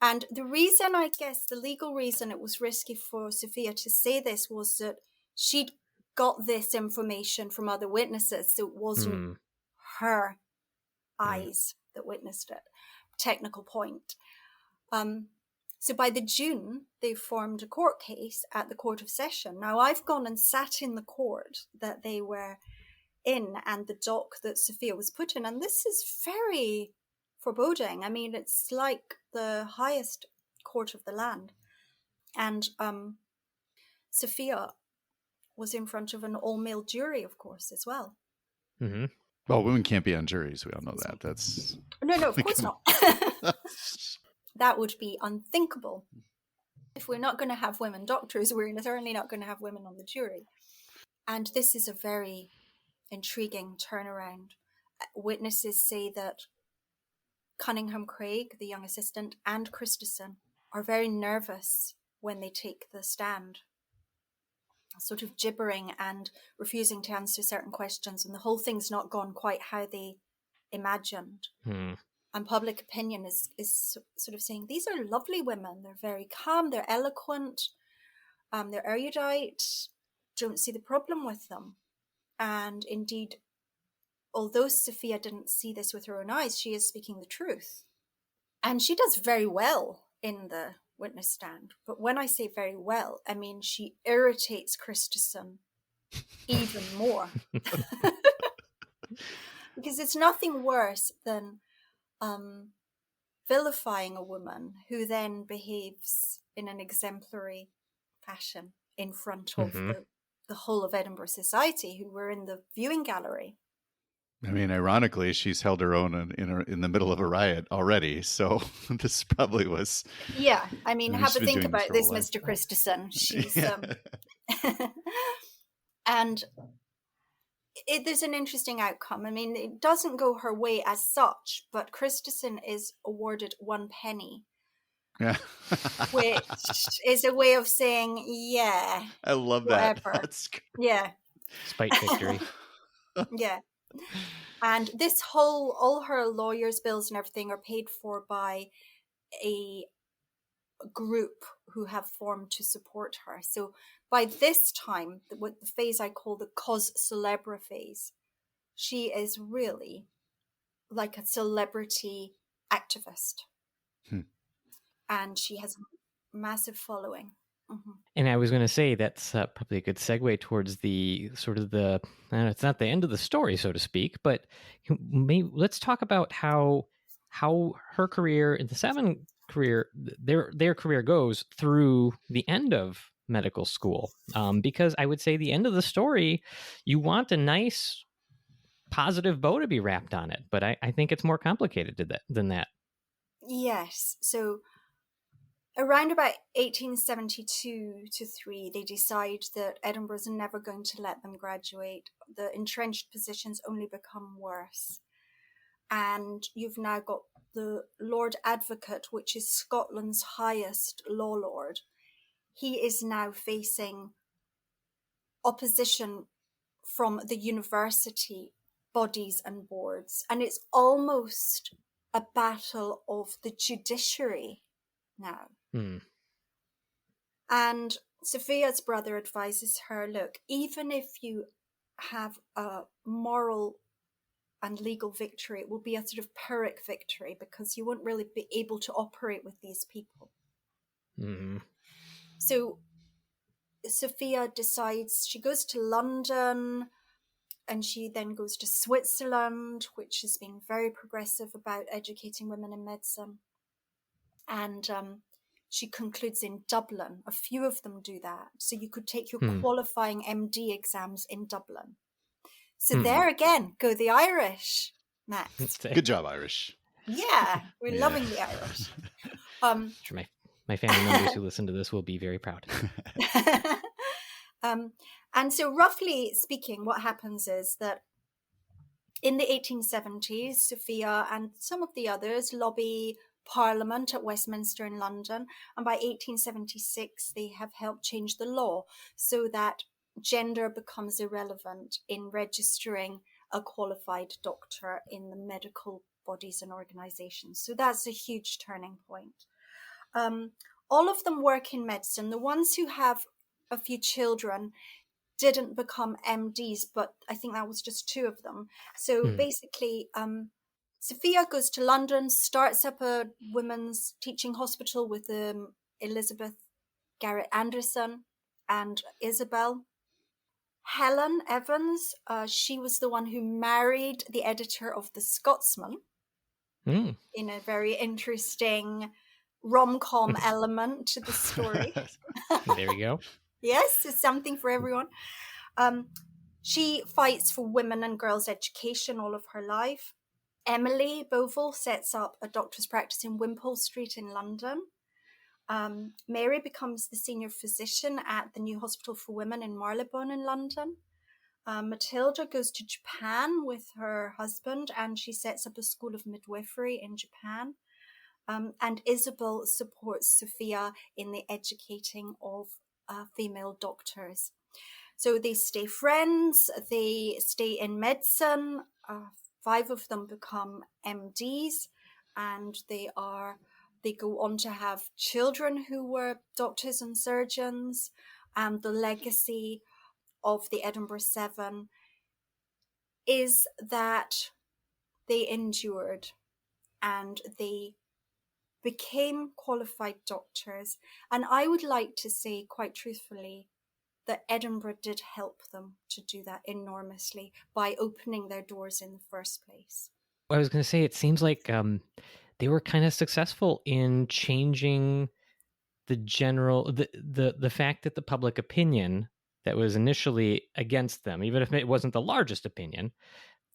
And the reason, I guess, the legal reason it was risky for Sophia to say this was that she'd got this information from other witnesses, so it wasn't her eyes that witnessed it. Technical point. So by the June, they formed a court case at the Court of Session. Now, I've gone and sat in the court that they were in and the dock that Sophia was put in, and this is very foreboding. I mean, it's like the highest court of the land. And Sophia was in front of an all-male jury, of course, as well. Mm-hmm. Well, women can't be on juries. We all know that. That's No, of course not. That would be unthinkable. If we're not going to have women doctors, we're certainly not going to have women on the jury. And this is a very intriguing turnaround. Witnesses say that Cunningham Craig, the young assistant, and Christison are very nervous when they take the stand, sort of gibbering and refusing to answer certain questions, and the whole thing's not gone quite how they imagined. And public opinion is sort of saying, these are lovely women. They're very calm, they're eloquent, they're erudite, don't see the problem with them. And indeed, although Sophia didn't see this with her own eyes, she is speaking the truth. And she does very well in the witness stand. But when I say very well, I mean she irritates Christison even more. Because it's nothing worse than vilifying a woman who then behaves in an exemplary fashion in front of the whole of Edinburgh society who were in the viewing gallery. I mean, ironically, she's held her own in the middle of a riot already. So this probably was. Yeah, I mean, have a think about this, Mr. Christison. She's and there's an interesting outcome. I mean, it doesn't go her way as such, but Christison is awarded 1 penny. Yeah. Which is a way of saying, yeah. I love whatever. that. That's great. Yeah. Spite victory. Yeah. And this all her lawyers' bills and everything are paid for by a group who have formed to support her. So by this time, what the phase I call the cause célèbre phase, she is really like a celebrity activist. And she has a massive following. And I was going to say that's probably a good segue towards the sort of it's not the end of the story, so to speak, but let's talk about how her career in the Seven career, their career goes through the end of medical school. Because I would say the end of the story, you want a nice positive bow to be wrapped on it, but I think it's more complicated than that. Yes. So around about 1872 to 3, they decide that Edinburgh's never going to let them graduate. The entrenched positions only become worse. And you've now got the Lord Advocate, which is Scotland's highest law lord. He is now facing opposition from the university bodies and boards. And it's almost a battle of the judiciary now. And Sophia's brother advises her, look, even if you have a moral and legal victory, it will be a sort of Pyrrhic victory because you won't really be able to operate with these people. So Sophia decides she goes to London and she then goes to Switzerland, which has been very progressive about educating women in medicine. And she concludes in Dublin. A few of them do that. So you could take your qualifying MD exams in Dublin. So there again, go the Irish, Matt. Good job, Irish. Yeah, we're Yeah. loving the Irish. Sure, my family members who listen to this will be very proud. And so roughly speaking, what happens is that in the 1870s, Sophia and some of the others lobby Parliament at Westminster in London. And by 1876, they have helped change the law so that gender becomes irrelevant in registering a qualified doctor in the medical bodies and organizations. So that's a huge turning point. All of them work in medicine. The ones who have a few children didn't become MDs, but I think that was just two of them. So basically, Sophia goes to London, starts up a women's teaching hospital with Elizabeth Garrett Anderson and Isabel. Helen Evans, she was the one who married the editor of The Scotsman in a very interesting rom-com element to the story. There you go. Yes, it's something for everyone. She fights for women and girls' education all of her life. Emily Bovell sets up a doctor's practice in Wimpole Street in London. Mary becomes the senior physician at the new Hospital for Women in Marylebone in London. Matilda goes to Japan with her husband and she sets up a school of midwifery in Japan. And Isabel supports Sophia in the educating of female doctors. So they stay friends, they stay in medicine. 5 of them become MDs, and they go on to have children who were doctors and surgeons. And the legacy of the Edinburgh 7 is that they endured and they became qualified doctors. And I would like to say, quite truthfully, that Edinburgh did help them to do that enormously by opening their doors in the first place. I was going to say, it seems like they were kind of successful in changing the general, the fact that the public opinion that was initially against them, even if it wasn't the largest opinion,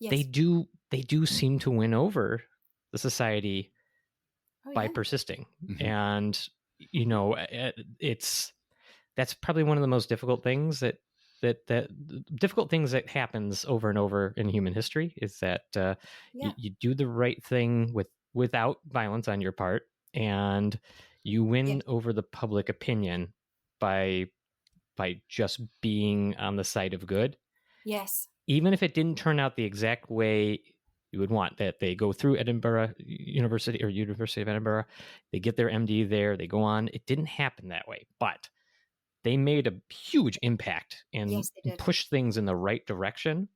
Yes. they do seem to win over the society by persisting. And that's probably one of the most difficult things that happens over and over in human history, is that you do the right thing without violence on your part, and you win over the public opinion by just being on the side of good. Yes. Even if it didn't turn out the exact way you would want, that they go through Edinburgh University or University of Edinburgh, they get their MD there, they go on. It didn't happen that way, but they made a huge impact and pushed things in the right direction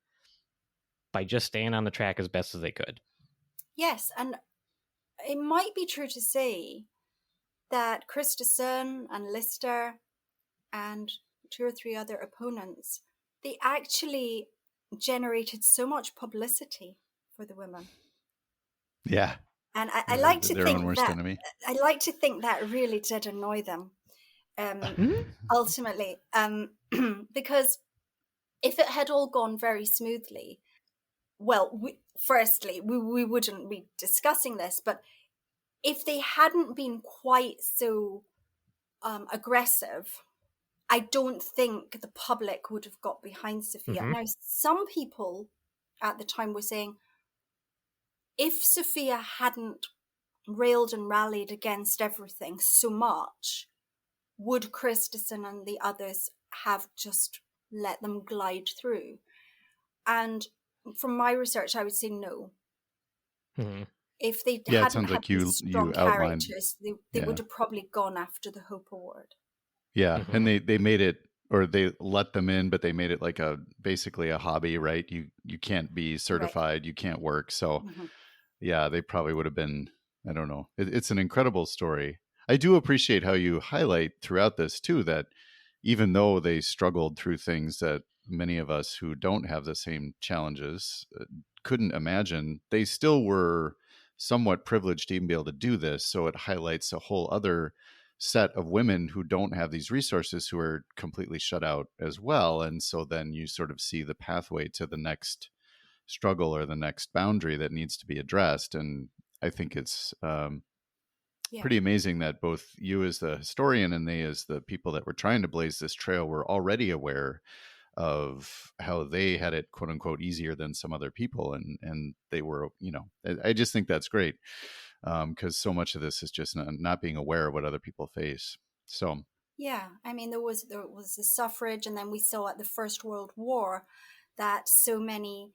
by just staying on the track as best as they could. Yes, and it might be true to say that Christensen and Lister and 2 or 3 other opponents, they actually generated so much publicity for the women. Yeah. And I like to think that enemy. I like to think that really did annoy them. Ultimately, because if it had all gone very smoothly, well, we wouldn't be discussing this, but if they hadn't been quite so aggressive, I don't think the public would have got behind Sophia. Now, some people at the time were saying, if Sophia hadn't railed and rallied against everything so much, would Christensen and the others have just let them glide through? And from my research, I would say no. If they hadn't had these strong characters, they would have probably gone after the Hope Award. Yeah, and they made it, or they let them in, but they made it like basically a hobby, right? You can't be certified, you can't work. So yeah, they probably would have been, I don't know. It's an incredible story. I do appreciate how you highlight throughout this too, that even though they struggled through things that many of us who don't have the same challenges couldn't imagine, they still were somewhat privileged to even be able to do this. So it highlights a whole other set of women who don't have these resources, who are completely shut out as well. And so then you sort of see the pathway to the next struggle or the next boundary that needs to be addressed. And I think it's Yeah. pretty amazing that both you as the historian and they as the people that were trying to blaze this trail were already aware of how they had it, quote unquote, easier than some other people. And they were, I just think that's great, because so much of this is just not being aware of what other people face. So Yeah, I mean, there was the suffrage, and then we saw at the First World War that so many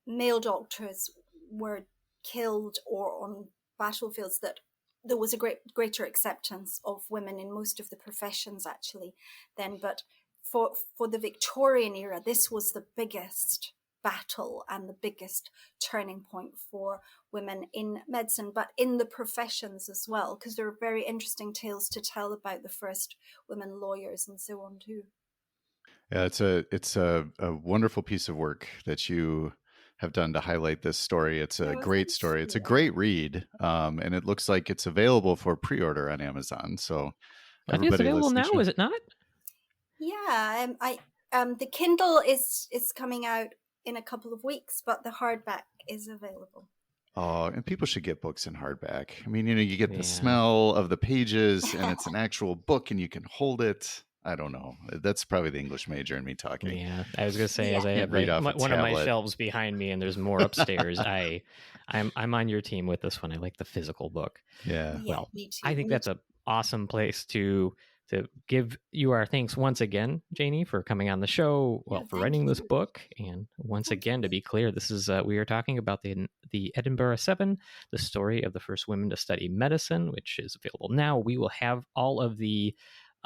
male doctors were killed or on battlefields that there was a greater acceptance of women in most of the professions actually then. But for the Victorian era, this was the biggest battle and the biggest turning point for women in medicine, but in the professions as well, because there are very interesting tales to tell about the first women lawyers and so on too. yeah, it's a wonderful piece of work that you have done to highlight this story. It's a great story. It's a great read, and it looks like it's available for pre-order on Amazon. So It's available now, is it not? Yeah, the Kindle is coming out in a couple of weeks, but the hardback is available. Oh, and people should get books in hardback. I mean, you get the smell of the pages, and it's an actual book, and you can hold it. I don't know. That's probably the English major in me talking. Yeah, I was gonna say, as I have one of my shelves behind me, and there's more upstairs. I'm on your team with this one. I like the physical book. Yeah. Well, I think that's an awesome place to give you our thanks once again, Janey, for coming on the show. Well, for writing this book, and once again, to be clear, this is we are talking about the Edinburgh 7, the story of the first women to study medicine, which is available now. We will have all of the.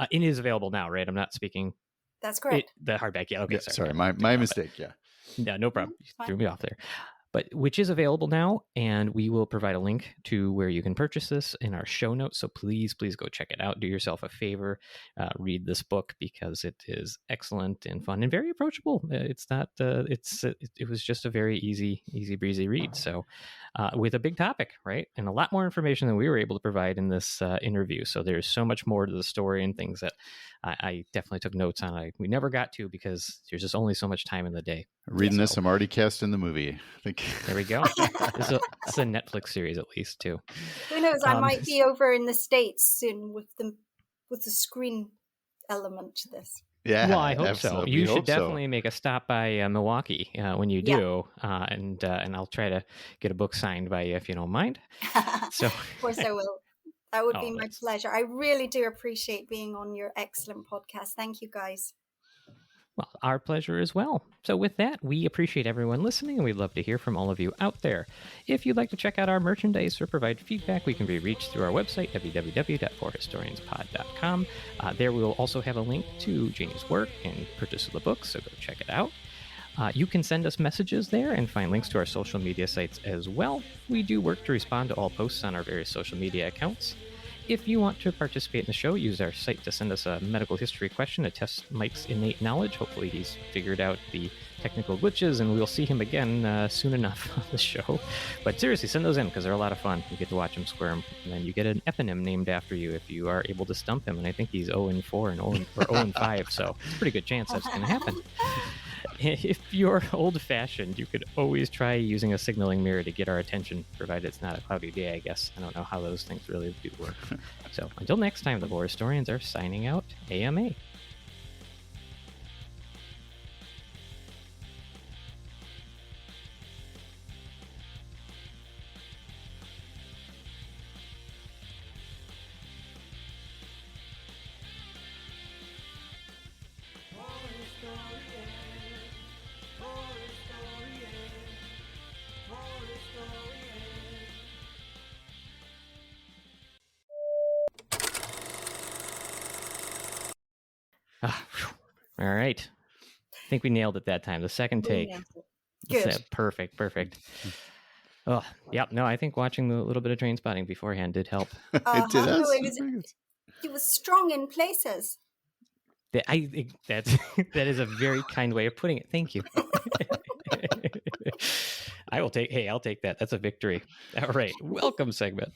It is available now, right? I'm not speaking. That's correct. The hardback, yeah. Okay, sorry, my mistake. Yeah. Yeah, no problem. You threw me off there. But which is available now, and we will provide a link to where you can purchase this in our show notes. So please go check it out. Do yourself a favor, read this book, because it is excellent and fun and very approachable. It's not. It was just a very easy breezy read. So with a big topic, right, and a lot more information than we were able to provide in this interview. So there's so much more to the story and things that I definitely took notes on. We never got to, because there's just only so much time in the day. Reading this, I'm already cast in the movie. I think. There we go. It's a Netflix series, at least, too. Who knows? I might be over in the States soon with the screen element to this. Yeah, well, I hope so. You should definitely make a stop by Milwaukee when you do, and I'll try to get a book signed by you if you don't mind. So, of course, I will. That would be my pleasure. I really do appreciate being on your excellent podcast. Thank you, guys. Well, our pleasure as well. So with that, we appreciate everyone listening, and we'd love to hear from all of you out there. If you'd like to check out our merchandise or provide feedback, we can be reached through our website, www.forhistorianspod.com. There we will also have a link to Janey's work and purchase of the book, so go check it out. You can send us messages there and find links to our social media sites as well. We do work to respond to all posts on our various social media accounts. If you want to participate in the show, use our site to send us a medical history question to test Mike's innate knowledge. Hopefully he's figured out the technical glitches, and we'll see him again soon enough on the show. But seriously, send those in, because they're a lot of fun. You get to watch him squirm, and then you get an eponym named after you if you are able to stump him. And I think he's 0-4 and 0-5, so it's a pretty good chance that's going to happen. If you're old-fashioned, you could always try using a signaling mirror to get our attention, provided it's not a cloudy day, I guess. I don't know how those things really do work. So until next time, the War Historians are signing out. AMA. All right. I think we nailed it that time. The second take. Good. Perfect. Oh, yeah. No, I think watching a little bit of Train Spotting beforehand did help. It did. It was strong in places. I think that is a very kind way of putting it. Thank you. I'll take that. That's a victory. All right. Welcome segment.